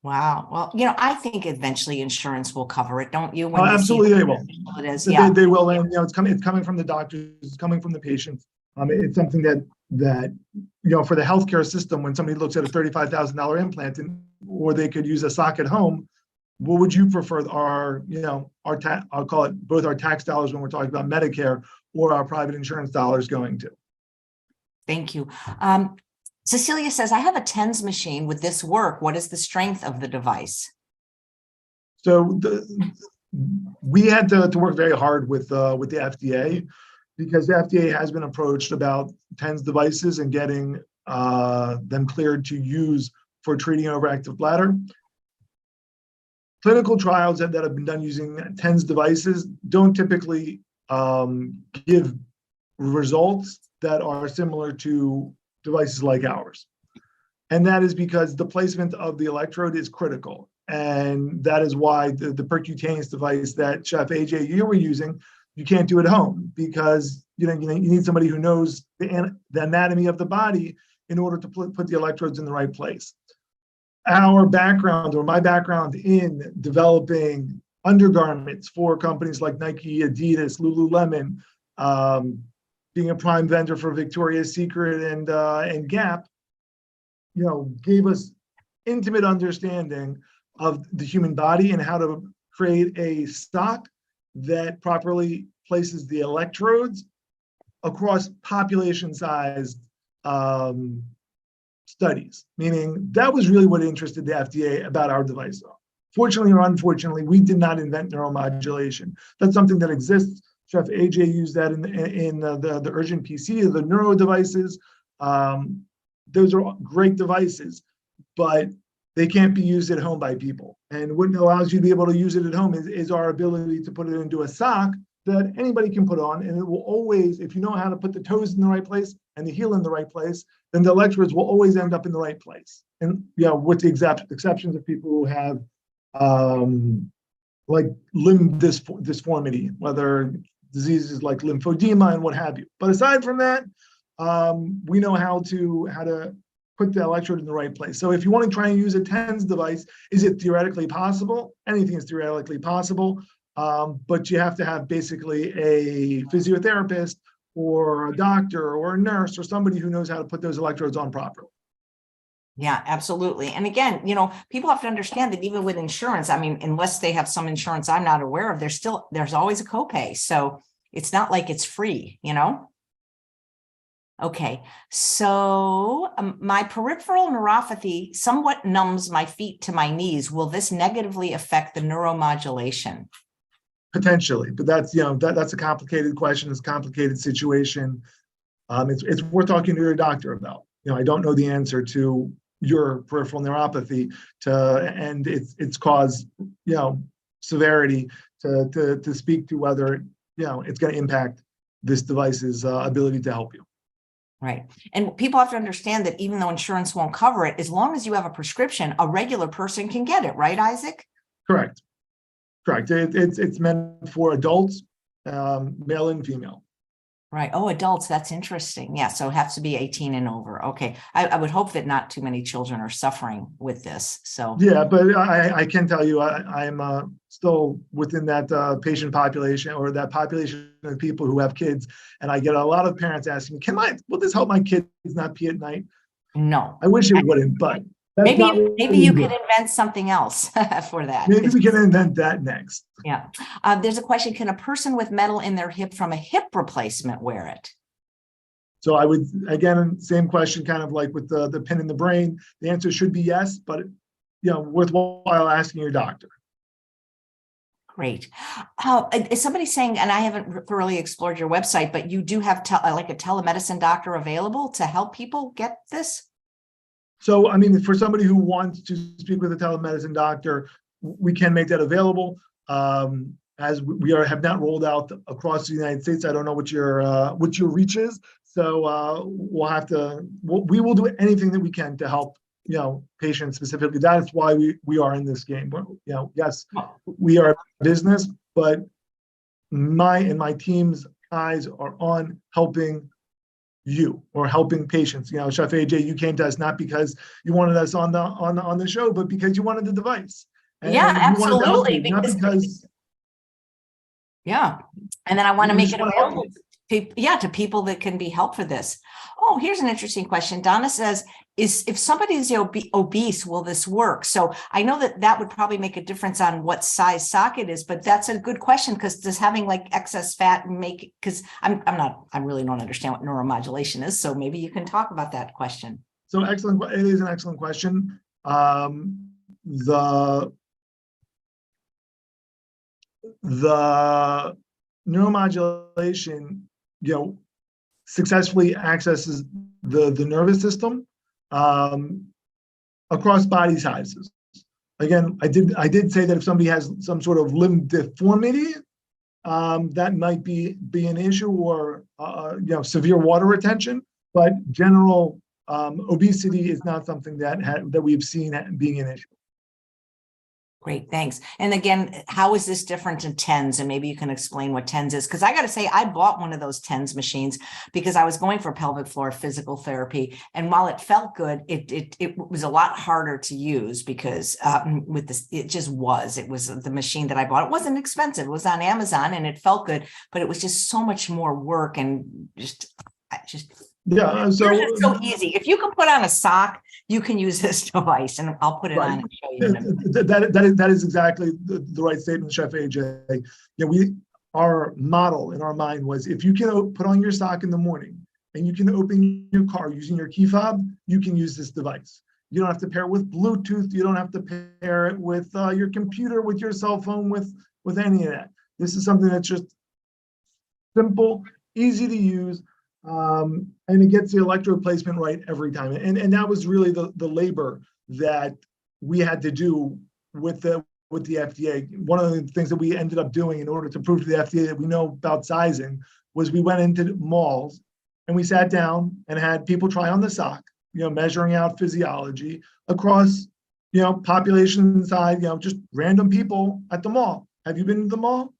A: Wow. Well, I think eventually insurance will cover it, don't you?
B: Absolutely, they will.
A: It is,
B: They will, and it's coming from the doctors, it's coming from the patients. It's something that for the healthcare system, when somebody looks at a $35,000 implant, in or they could use a sock at home. What would you prefer? I'll call it both our tax dollars when we're talking about Medicare or our private insurance dollars going to?
A: Thank you. Cecilia says, I have a TENS machine. Would this work? What is the strength of the device?
B: So we had to work very hard with the FDA, because the FDA has been approached about TENS devices and getting them cleared to use for treating overactive bladder. Clinical trials that have been done using TENS devices don't typically give results that are similar to devices like ours. And that is because the placement of the electrode is critical. And that is why the percutaneous device that Chef AJ, you were using, you can't do at home, because you need somebody who knows the anatomy of the body in order to put the electrodes in the right place. Our background, or my background in developing undergarments for companies like Nike, Adidas, Lululemon, being a prime vendor for Victoria's Secret and Gap, gave us intimate understanding of the human body and how to create a stock that properly places the electrodes across population-sized studies. Meaning that was really what interested the FDA about our device. Fortunately or unfortunately, we did not invent neuromodulation. That's something that exists. Chef AJ used that in the Urgent PC, the neuro devices. Those are great devices, but they can't be used at home by people. And what allows you to be able to use it at home is our ability to put it into a sock that anybody can put on. And it will always, if you know how to put the toes in the right place and the heel in the right place, then the electrodes will always end up in the right place. And with the exceptions of people who have like limb disformity, whether diseases like lymphedema and what have you. But aside from that, we know how to put the electrode in the right place. So if you want to try and use a TENS device, is it theoretically possible? Anything is theoretically possible, but you have to have basically a physiotherapist or a doctor or a nurse or somebody who knows how to put those electrodes on properly.
A: Yeah, absolutely. And again, people have to understand that even with insurance, I mean, unless they have some insurance I'm not aware of, there's always a copay. So it's not like it's free, Okay, so my peripheral neuropathy somewhat numbs my feet to my knees. Will this negatively affect the neuromodulation?
B: Potentially, but that's that's a complicated question. It's a complicated situation. It's worth talking to your doctor about. I don't know the answer to your peripheral neuropathy and its cause, severity to speak to whether it's going to impact this device's ability to help you.
A: Right. And people have to understand that even though insurance won't cover it, as long as you have a prescription, a regular person can get it, right, Isaac?
B: Correct. It's meant for adults, male and female.
A: Right. Oh, adults. That's interesting. Yeah. So it has to be 18 and over. Okay. I would hope that not too many children are suffering with this. So
B: yeah, but I can tell you I'm still within that patient population, or that population of people who have kids. And I get a lot of parents asking me, will this help my kids not pee at night?
A: No.
B: I wish it wouldn't, but
A: maybe you could invent something else for that.
B: Maybe we can invent that next.
A: Yeah. There's a question. Can a person with metal in their hip from a hip replacement wear it?
B: So I would, again, same question, kind of like with the pin in the brain. The answer should be yes, but worthwhile asking your doctor.
A: Great. Is somebody saying, and I haven't thoroughly explored your website, but you do have like a telemedicine doctor available to help people get this?
B: So, I mean, for somebody who wants to speak with a telemedicine doctor, we can make that available. As we have not rolled out across the United States. I don't know what your reach is. So we will do anything that we can to help, patients specifically. That's why we are in this game. Yes, we are a business, but my team's eyes are on helping you or helping patients. Chef AJ, you came to us not because you wanted us on the show, but because you wanted the device. And
A: absolutely.
B: Not because.
A: Yeah. And then I want to make it available to people that can be helped for this. Oh, here's an interesting question. Donna says, is if somebody's obese, will this work? So I know that would probably make a difference on what size sock it is, but that's a good question, because does having like excess fat make, because I really don't understand what neuromodulation is. So maybe you can talk about that question.
B: So excellent. It is an excellent question. The neuromodulation, successfully accesses the nervous system across body sizes. Again, I did say that if somebody has some sort of limb deformity, that might be an issue, or severe water retention. But general obesity is not something that we've seen being an issue.
A: Great, thanks. And again, how is this different in TENS? And maybe you can explain what TENS is, because I got to say, I bought one of those TENS machines because I was going for pelvic floor physical therapy. And while it felt good, it was a lot harder to use because with this, it was the machine that I bought. It wasn't expensive. It was on Amazon and it felt good, but it was just so much more work and
B: yeah, so
A: it's so easy. If you can put on a sock, you can use this device, and I'll put it on and show you.
B: That is exactly the right statement, Chef AJ. Our model in our mind was, if you can put on your sock in the morning and you can open your car using your key fob, you can use this device. You don't have to pair it with Bluetooth. You don't have to pair it with your computer, with your cell phone, with any of that. This is something that's just simple, easy to use. And it gets the electrode placement right every time. And that was really the labor that we had to do with the FDA. One of the things that we ended up doing in order to prove to the FDA that we know about sizing was we went into malls and we sat down and had people try on the sock, measuring out physiology across, population size, just random people at the mall. Have you been to the mall?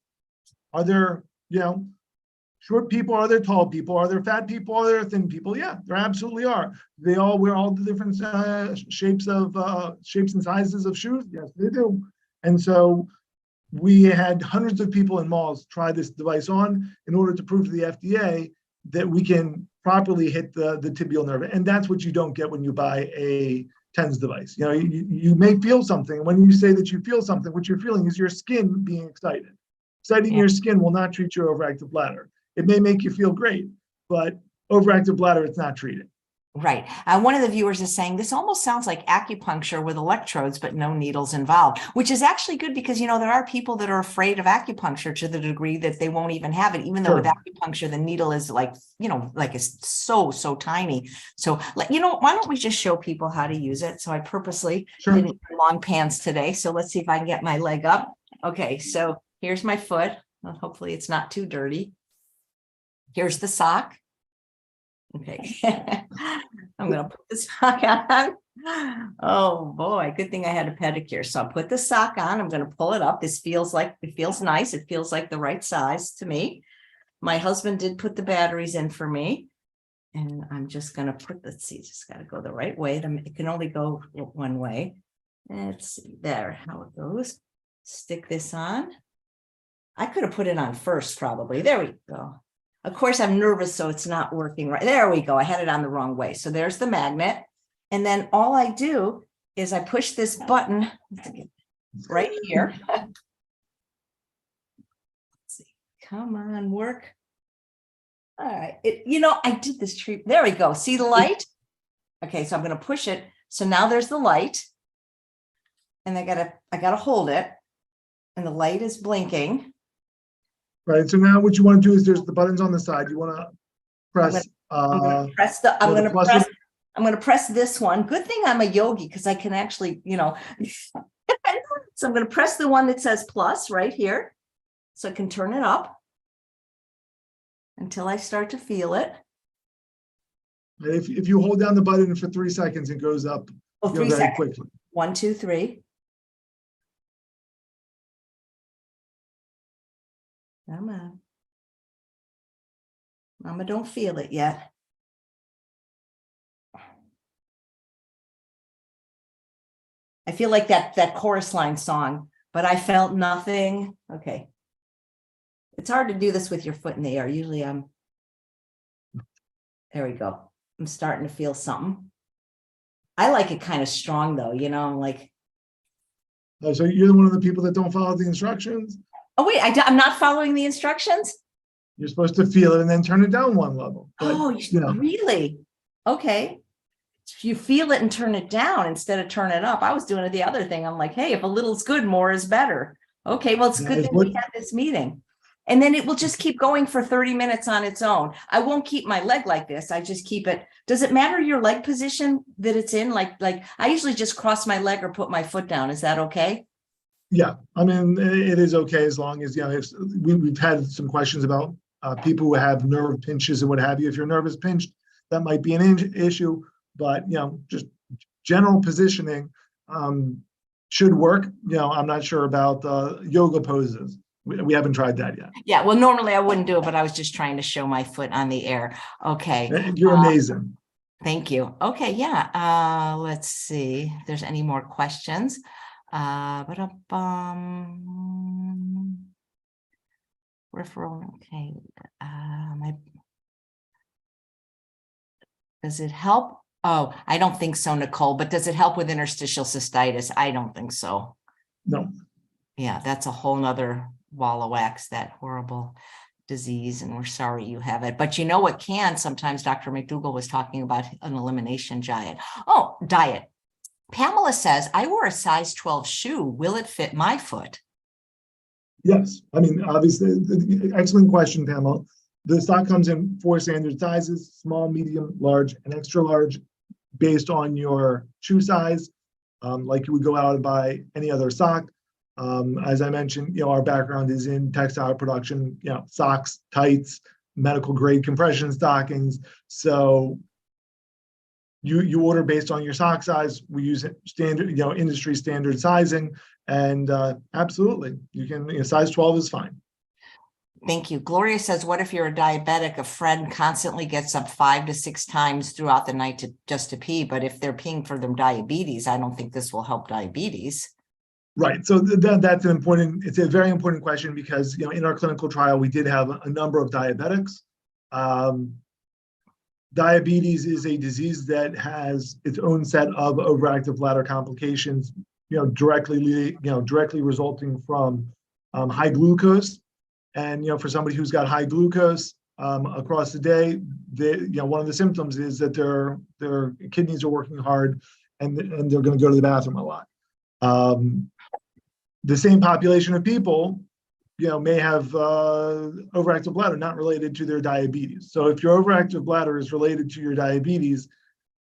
B: Are there, short people? Are there tall people? Are there fat people? Are there thin people? Yeah, there absolutely are. They all wear all the different shapes and sizes of shoes. Yes, they do. And so we had hundreds of people in malls try this device on in order to prove to the FDA that we can properly hit the tibial nerve. And that's what you don't get when you buy a TENS device. You may feel something. When you say that you feel something, what you're feeling is your skin being excited. Exciting your skin will not treat your overactive bladder. It may make you feel great, but overactive bladder, it's not treated.
A: Right. One of the viewers is saying this almost sounds like acupuncture with electrodes, but no needles involved, which is actually good because, there are people that are afraid of acupuncture to the degree that they won't even have it, even though with acupuncture, the needle is like it's so tiny. So, why don't we just show people how to use it? So I purposely didn't wear long pants today. So let's see if I can get my leg up. Okay. So here's my foot. Well, hopefully it's not too dirty. Here's the sock. Okay. I'm going to put the sock on. Oh boy, good thing I had a pedicure. So I'll put the sock on. I'm going to pull it up. It feels nice. It feels like the right size to me. My husband did put the batteries in for me. And I'm just going to let's see, just got to go the right way. It can only go one way. Let's see there how it goes. Stick this on. I could have put it on first, probably. There we go. Of course, I'm nervous, so it's not working right. There we go. I had it on the wrong way. So there's the magnet. And then all I do is I push this button right here. Let's see. Come on, work. All right. I did this treat. There we go. See the light? Okay, so I'm going to push it. So now there's the light. And I gotta hold it. And the light is blinking.
B: Right. So now what you want to do is there's the buttons on the side. You want to press.
A: I'm going to press this one. Good thing I'm a yogi because I can actually, So I'm going to press the one that says plus right here. So I can turn it up until I start to feel it.
B: If you hold down the button for 3 seconds, it goes up very quickly.
A: 1, 2, 3. Come on. Mama, don't feel it yet. I feel like that chorus line song, but I felt nothing. Okay. It's hard to do this with your foot in the air. Usually there we go. I'm starting to feel something. I like it kind of strong though, like,
B: Oh, so you're one of the people that don't follow the instructions?
A: oh wait, I'm not following the instructions?
B: You're supposed to feel it and then turn it down one level. But,
A: Oh, really? Okay. You feel it and turn it down instead of turn it up. I was doing it the other thing. I'm like, hey, if a little's good, more is better. Okay, well, it's a
B: that
A: good
B: is
A: thing
B: what,
A: we had this meeting. And then it will just keep going for 30 minutes on its own. I won't keep my leg like this. I just keep it. Does it matter your leg position that it's in? Like I usually just cross my leg or put my foot down. Is that okay?
B: yeah, I mean, it is okay as long as, if we've had some questions about people who have nerve pinches and what have you. If your nerve is pinched, that might be an issue, but, just general positioning should work. I'm not sure about yoga poses. We haven't tried that yet.
A: Yeah, well, normally I wouldn't do it, but I was just trying to show my foot on the air. Okay.
B: You're amazing.
A: Thank you. Okay, yeah. Let's see if there's any more questions. Referral. Okay. Does it help? Oh, I don't think so, Nicole, but does it help with interstitial cystitis? I don't think so.
B: No.
A: Yeah, that's a whole nother wall of wax, that horrible disease, and we're sorry you have it. But you know what can? Sometimes Dr. McDougall was talking about an elimination diet. Oh, diet. Pamela says, I wore a size 12 shoe. Will it fit my foot?
B: Yes. I mean, obviously, excellent question, Pamela. The stock comes in 4 standard sizes: small, medium, large, and extra large, based on your shoe size, like you would go out and buy any other sock. As I mentioned, our background is in textile production, socks, tights, medical grade compression stockings. So you order based on your sock size. We use standard, industry standard sizing, and absolutely, you can, size 12 is fine.
A: Thank you. Gloria says, what if you're a diabetic? A friend constantly gets up 5 to 6 times throughout the night just to pee, but if they're peeing for them diabetes, I don't think this will help diabetes.
B: Right. So that's it's a very important question, because, in our clinical trial, we did have a number of diabetics. Diabetes is a disease that has its own set of overactive bladder complications, directly resulting from high glucose. And, for somebody who's got high glucose across the day, one of the symptoms is that their kidneys are working hard, and they're going to go to the bathroom a lot. The same population of people, may have overactive bladder not related to their diabetes. So if your overactive bladder is related to your diabetes,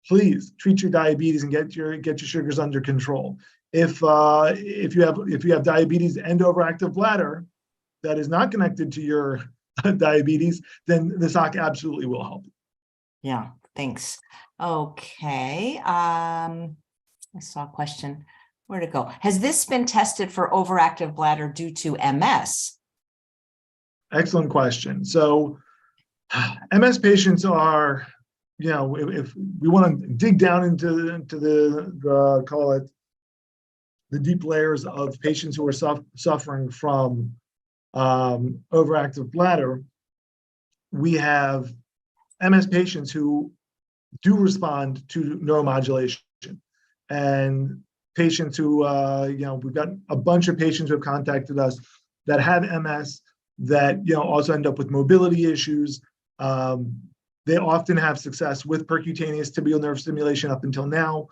B: please treat your diabetes and get your sugars under control. If you have diabetes and overactive bladder that is not connected to your diabetes, then the sock absolutely will help.
A: Yeah, thanks. Okay. I saw a question. Where'd it go? Has this been tested for overactive bladder due to MS?
B: Excellent question. So MS patients are, if we want to dig down into the call it the deep layers of patients who are suffering from overactive bladder, we have MS patients who do respond to neuromodulation, and patients who, we've got a bunch of patients who have contacted us that have MS that, also end up with mobility issues. They often have success with percutaneous tibial nerve stimulation up until now,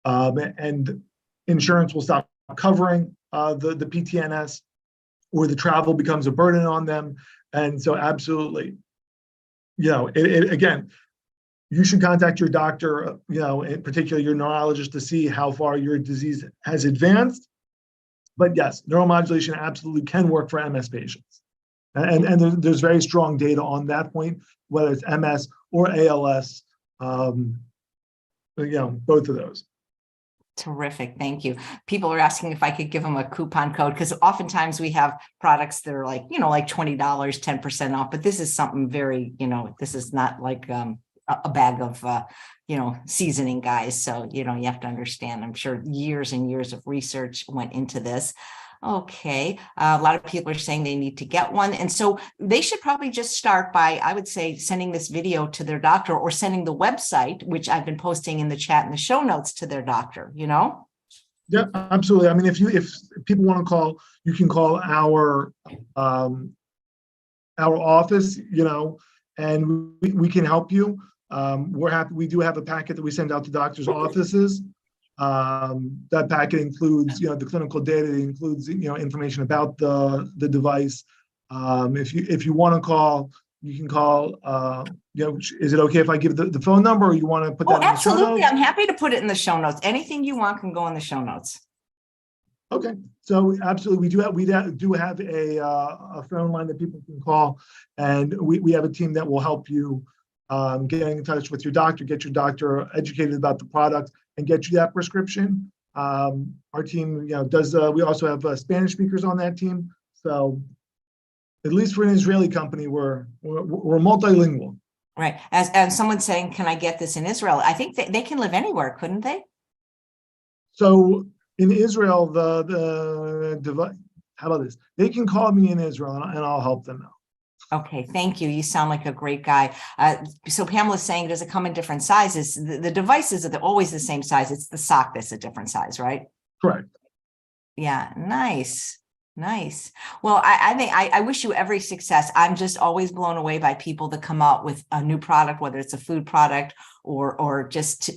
B: and insurance will stop covering the PTNS, or the travel becomes a burden on them. And so absolutely, again, you should contact your doctor, in particular your neurologist, to see how far your disease has advanced. But yes, neuromodulation absolutely can work for MS patients. And there's very strong data on that point, whether it's MS or ALS, both of those.
A: Terrific. Thank you. People are asking if I could give them a coupon code, because oftentimes we have products that are like, like $20, 10% off, but this is something very, this is not like a bag of, seasoning, guys. So, you have to understand, I'm sure years and years of research went into this. Okay. A lot of people are saying they need to get one. And so they should probably just start by, I would say, sending this video to their doctor or sending the website, which I've been posting in the chat and the show notes, to their doctor, you know?
B: Yeah, absolutely. I mean, if people want to call, you can call our office, you know, and we can help you. We're happy. We do have a packet that we send out to doctors' offices. That packet includes, you know, the clinical data. It includes, you know, information about the device. If you want to call, you can call. You know, is it okay if I give the phone number, or you want to put that in the show
A: Absolutely.
B: notes?
A: I'm happy to put it in the show notes. Anything you want can go in the show notes.
B: Okay, so absolutely, we do have a phone line that people can call, and we have a team that will help you getting in touch with your doctor, get your doctor educated about the product, and get you that prescription. Our team, you know, does. We also have Spanish speakers on that team, so at least for an Israeli company, we're multilingual.
A: Right. As someone's saying, can I get this in Israel? I think they can live anywhere, couldn't they?
B: So in Israel, the device. How about this? They can call me in Israel, and I'll help them out.
A: Okay, thank you. You sound like a great guy. So Pamela's saying, does it come in different sizes? The devices are always the same size. It's the sock that's a different size, right?
B: Correct.
A: Yeah, nice. Nice. Well, I think I wish you every success. I'm just always blown away by people that come out with a new product, whether it's a food product or just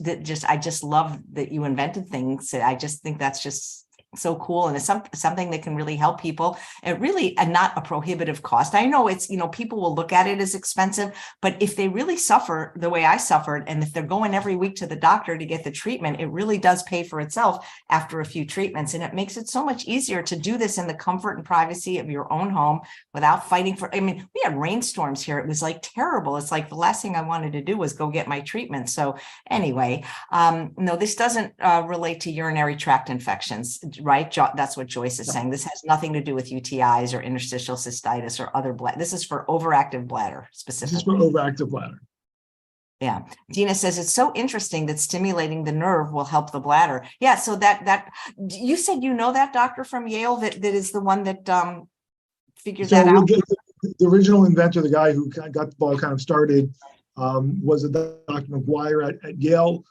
A: I just love that you invented things. I just think that's just so cool, and it's something that can really help people at really and not a prohibitive cost. I know it's, you know, people will look at it as expensive, but if they really suffer the way I suffered, and if they're going every week to the doctor to get the treatment, it really does pay for itself after a few treatments, and it makes it so much easier to do this in the comfort and privacy of your own home without fighting for. I mean, we had rainstorms here. It was like terrible. It's like the last thing I wanted to do was go get my treatment. So anyway, no, this doesn't relate to urinary tract infections. Right? That's what Joyce is saying. This has nothing to do with UTIs or interstitial cystitis or other bladder. This is for overactive bladder specifically.
B: This is for overactive bladder.
A: Yeah. Dina says it's so interesting that stimulating the nerve will help the bladder. Yeah. So that you said, you know, that doctor from Yale that is the one that figured that out.
B: The original inventor, the guy who got the ball kind of started, was a Dr. McGuire at Yale.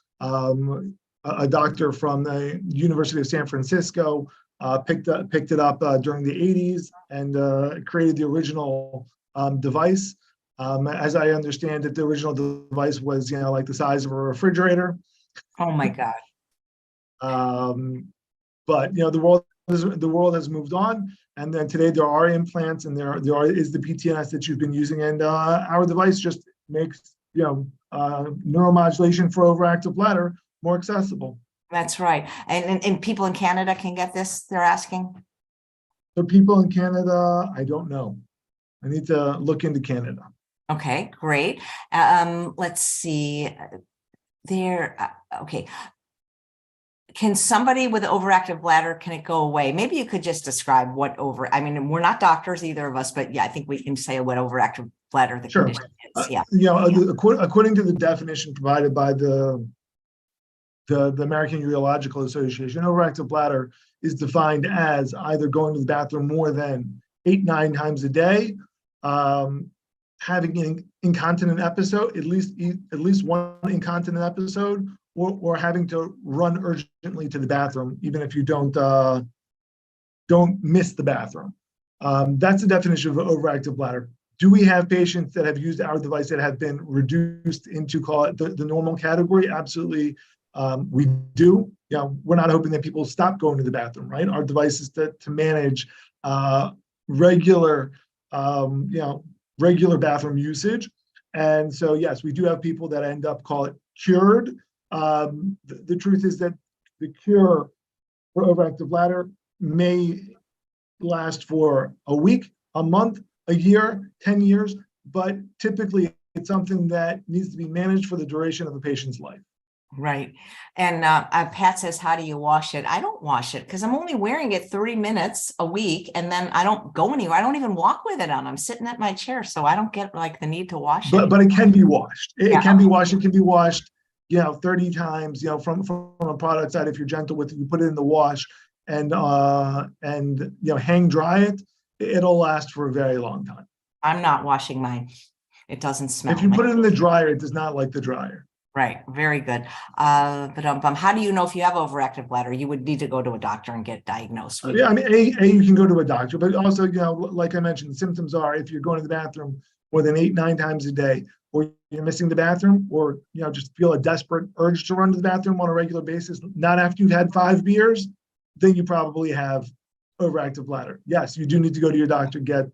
B: A doctor from the University of San Francisco picked it up during the 80s and created the original device. As I understand it, the original device was, you know, like the size of a refrigerator.
A: Oh my God.
B: But you know, the world has moved on, and then today there are implants, and there is the PTNS that you've been using, and our device just makes, you know, neuromodulation for overactive bladder more accessible.
A: That's right. And people in Canada can get this, they're asking?
B: The people in Canada, I don't know. I need to look into Canada.
A: Okay, great. Let's see. Okay. Can somebody with overactive bladder, can it go away? Maybe you could just describe I mean, we're not doctors, either of us, but yeah, I think we can say what overactive bladder the condition is. Yeah.
B: You know, according to the definition provided by the American Urological Association, overactive bladder is defined as either going to the bathroom more than 8-9 times a day, having an incontinent episode, at least one incontinent episode, or having to run urgently to the bathroom, even if you don't miss the bathroom. That's the definition of overactive bladder. Do we have patients that have used our device that have been reduced into, call it, the normal category? Absolutely. We do. You know, we're not hoping that people stop going to the bathroom, right? Our device is to manage regular bathroom usage. And so, yes, we do have people that end up, call it, cured. The truth is that the cure for overactive bladder may last for a week, a month, a year, 10 years, but typically it's something that needs to be managed for the duration of a patient's life.
A: Right. And Pat says, how do you wash it? I don't wash it because I'm only wearing it 30 minutes a week, and then I don't go anywhere. I don't even walk with it on. I'm sitting at my chair, so I don't get like the need to wash it.
B: But it can be washed. It can be washed. It can be washed, you know, 30 times, you know, from a product side. If you're gentle with it, you put it in the wash. hang dry it, it'll last for a very long time.
A: I'm not washing mine. It doesn't smell.
B: If you put it in the dryer, it does not like the dryer.
A: Right. Very good. But how do you know if you have overactive bladder? You would need to go to a doctor and get diagnosed.
B: Yeah, I mean, you can go to a doctor, but also, like I mentioned, the symptoms are if you're going to the bathroom more than 8-9 times a day, or you're missing the bathroom, or just feel a desperate urge to run to the bathroom on a regular basis, not after you've had 5 beers, then you probably have overactive bladder. Yes, you do need to go to your doctor, get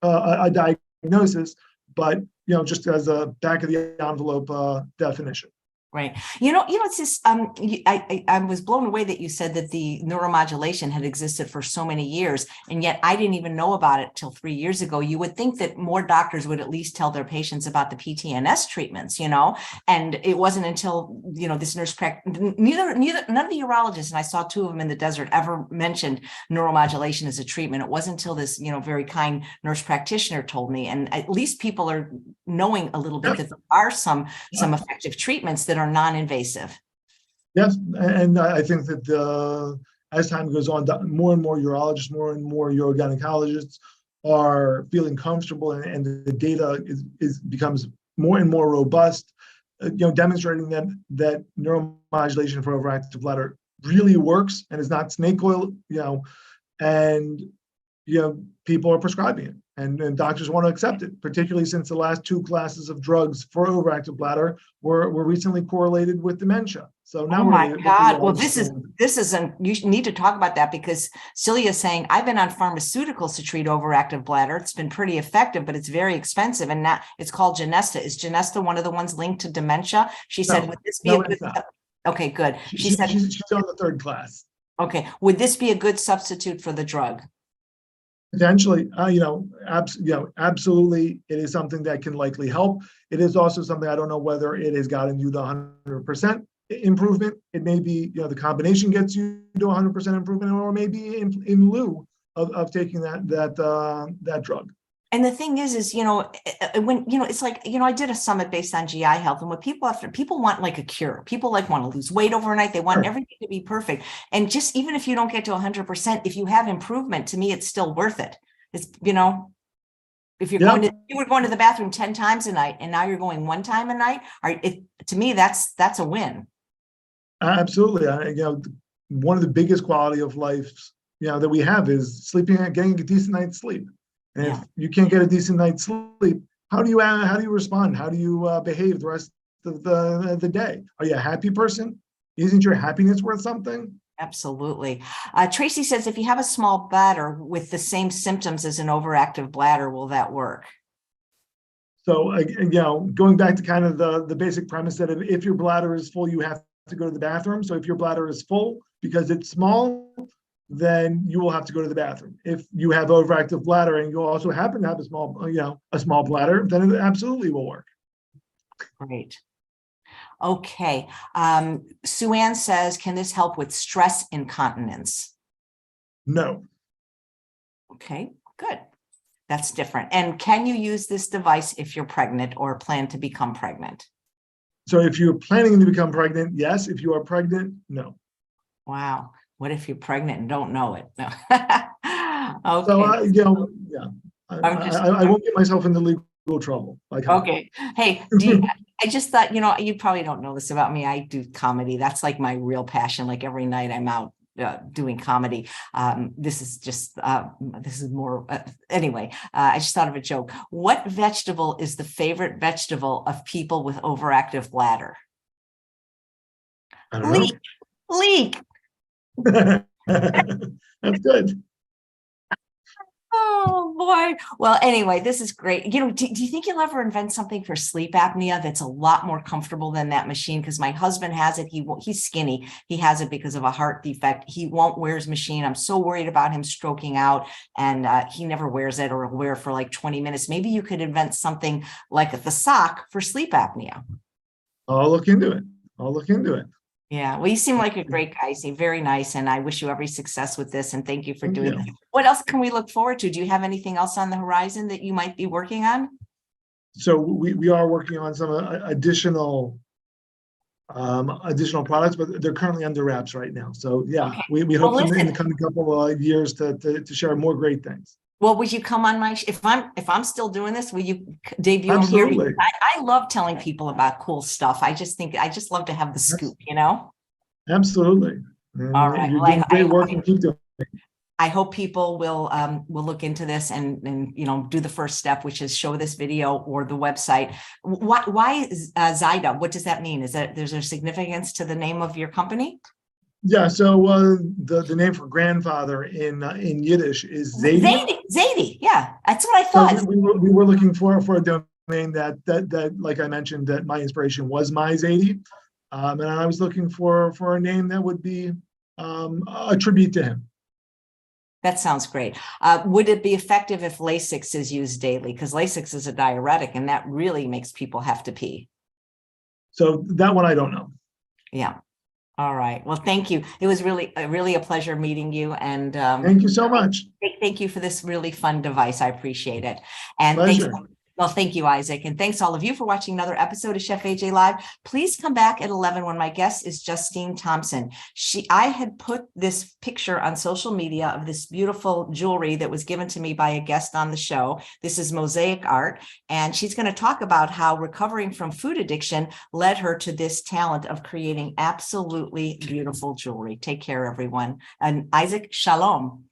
B: a diagnosis, but just as a back of the envelope definition.
A: Right. It's this, I was blown away that you said that the neuromodulation had existed for so many years, and yet I didn't even know about it till 3 years ago. You would think that more doctors would at least tell their patients about the PTNS treatments, and it wasn't until, this nurse none of the urologists, and I saw 2 of them in the desert, ever mentioned neuromodulation as a treatment. It wasn't until this, very kind nurse practitioner told me, and at least people are knowing a little bit that there are some effective treatments that are non-invasive.
B: Yes, and I think that as time goes on, more and more urologists, more and more urogynecologists are feeling comfortable, and the data becomes more and more robust, demonstrating that neuromodulation for overactive bladder really works and is not snake oil, and people are prescribing it. And doctors want to accept it, particularly since the last 2 classes of drugs for overactive bladder were recently correlated with dementia. So now,
A: oh my God! Well, this isn't. You need to talk about that, because Celia is saying I've been on pharmaceuticals to treat overactive bladder. It's been pretty effective, but it's very expensive, and now it's called Genesta. Is Genesta one of the ones linked to dementia? She said, "Would this be a good?" Okay, good. She said
B: she's on the 3rd class.
A: Okay, would this be a good substitute for the drug?
B: Potentially, absolutely, it is something that can likely help. It is also something I don't know whether it has gotten you the 100% improvement. It may be, the combination gets you to 100% improvement, or maybe in lieu of taking that drug.
A: And the thing is when, it's like, I did a summit based on GI health, and what people want like a cure. People want to lose weight overnight. They want everything to be perfect. And just, even if you don't get to 100%, if you have improvement, to me, it's still worth it. It's, if you're you were going to the bathroom 10 times a night, and now you're going 1 time a night, to me, that's a win.
B: Absolutely. One of the biggest quality of life, that we have is sleeping, getting a decent night's sleep. And if you can't get a decent night's sleep, how do you respond? How do you behave the rest of the day? Are you a happy person? Isn't your happiness worth something?
A: Absolutely. Tracy says, if you have a small bladder with the same symptoms as an overactive bladder, will that work?
B: So, going back to kind of the basic premise that if your bladder is full, you have to go to the bathroom. So if your bladder is full because it's small, then you will have to go to the bathroom. If you have overactive bladder and you also happen to have a small bladder, then it absolutely will work.
A: Great. Okay. Sue Ann says, can this help with stress incontinence?
B: No.
A: Okay, good. That's different. And can you use this device if you're pregnant or plan to become pregnant?
B: So if you're planning to become pregnant, yes. If you are pregnant, no.
A: Wow. What if you're pregnant and don't know it? No.
B: Okay. So, I won't get myself into legal trouble.
A: Okay. Hey, I just thought, you probably don't know this about me. I do comedy. That's like my real passion. Like every night I'm out doing comedy. This is more, anyway, I just thought of a joke. What vegetable is the favorite vegetable of people with overactive bladder?
B: I don't know.
A: Leek.
B: That's good.
A: Oh boy. Well, anyway, this is great. Do you think you'll ever invent something for sleep apnea that's a lot more comfortable than that machine? Because my husband has it. He's skinny. He has it because of a heart defect. He won't wear his machine. I'm so worried about him stroking out, and he never wears it, or will wear it for like 20 minutes. Maybe you could invent something like the sock for sleep apnea.
B: I'll look into it.
A: Yeah, well, you seem like a great guy. You seem very nice, and I wish you every success with this, and thank you for doing this. What else can we look forward to? Do you have anything else on the horizon that you might be working on?
B: So we are working on some additional additional products, but they're currently under wraps right now. So yeah,
A: Okay.
B: we
A: Well,
B: hope in
A: listen,
B: the coming couple of years to share more great things.
A: well, would you come on my, if I'm still doing this, will you debut them here?
B: Absolutely.
A: I love telling people about cool stuff. I just love to have the scoop, you know?
B: Absolutely.
A: All
B: And
A: right.
B: you're
A: Well,
B: doing great work and keep doing it.
A: I hope people will look into this and do the first step, which is show this video or the website. Why is Zida? What does that mean? Is that there's a significance to the name of your company?
B: Yeah, so the name for grandfather in Yiddish is Zaidi.
A: Zaidi, yeah, that's what I
B: So
A: thought.
B: we were looking for a domain that like I mentioned, that my inspiration was my Zaidi, and I was looking for a name that would be a tribute to him.
A: That sounds great. Would it be effective if Lasix is used daily? Because Lasix is a diuretic, and that really makes people have to pee.
B: So that one I don't know.
A: Yeah. All right. Well, thank you. It was really a pleasure meeting you. And
B: Thank you so much.
A: thank you for this really fun device. I appreciate it. And
B: Pleasure.
A: thank you, Isaac. And thanks all of you for watching another episode of Chef AJ Live. Please come back at 11 when my guest is Justine Thompson. I had put this picture on social media of this beautiful jewelry that was given to me by a guest on the show. This is mosaic art. And she's going to talk about how recovering from food addiction led her to this talent of creating absolutely beautiful jewelry. Take care, everyone. And Isaac, shalom.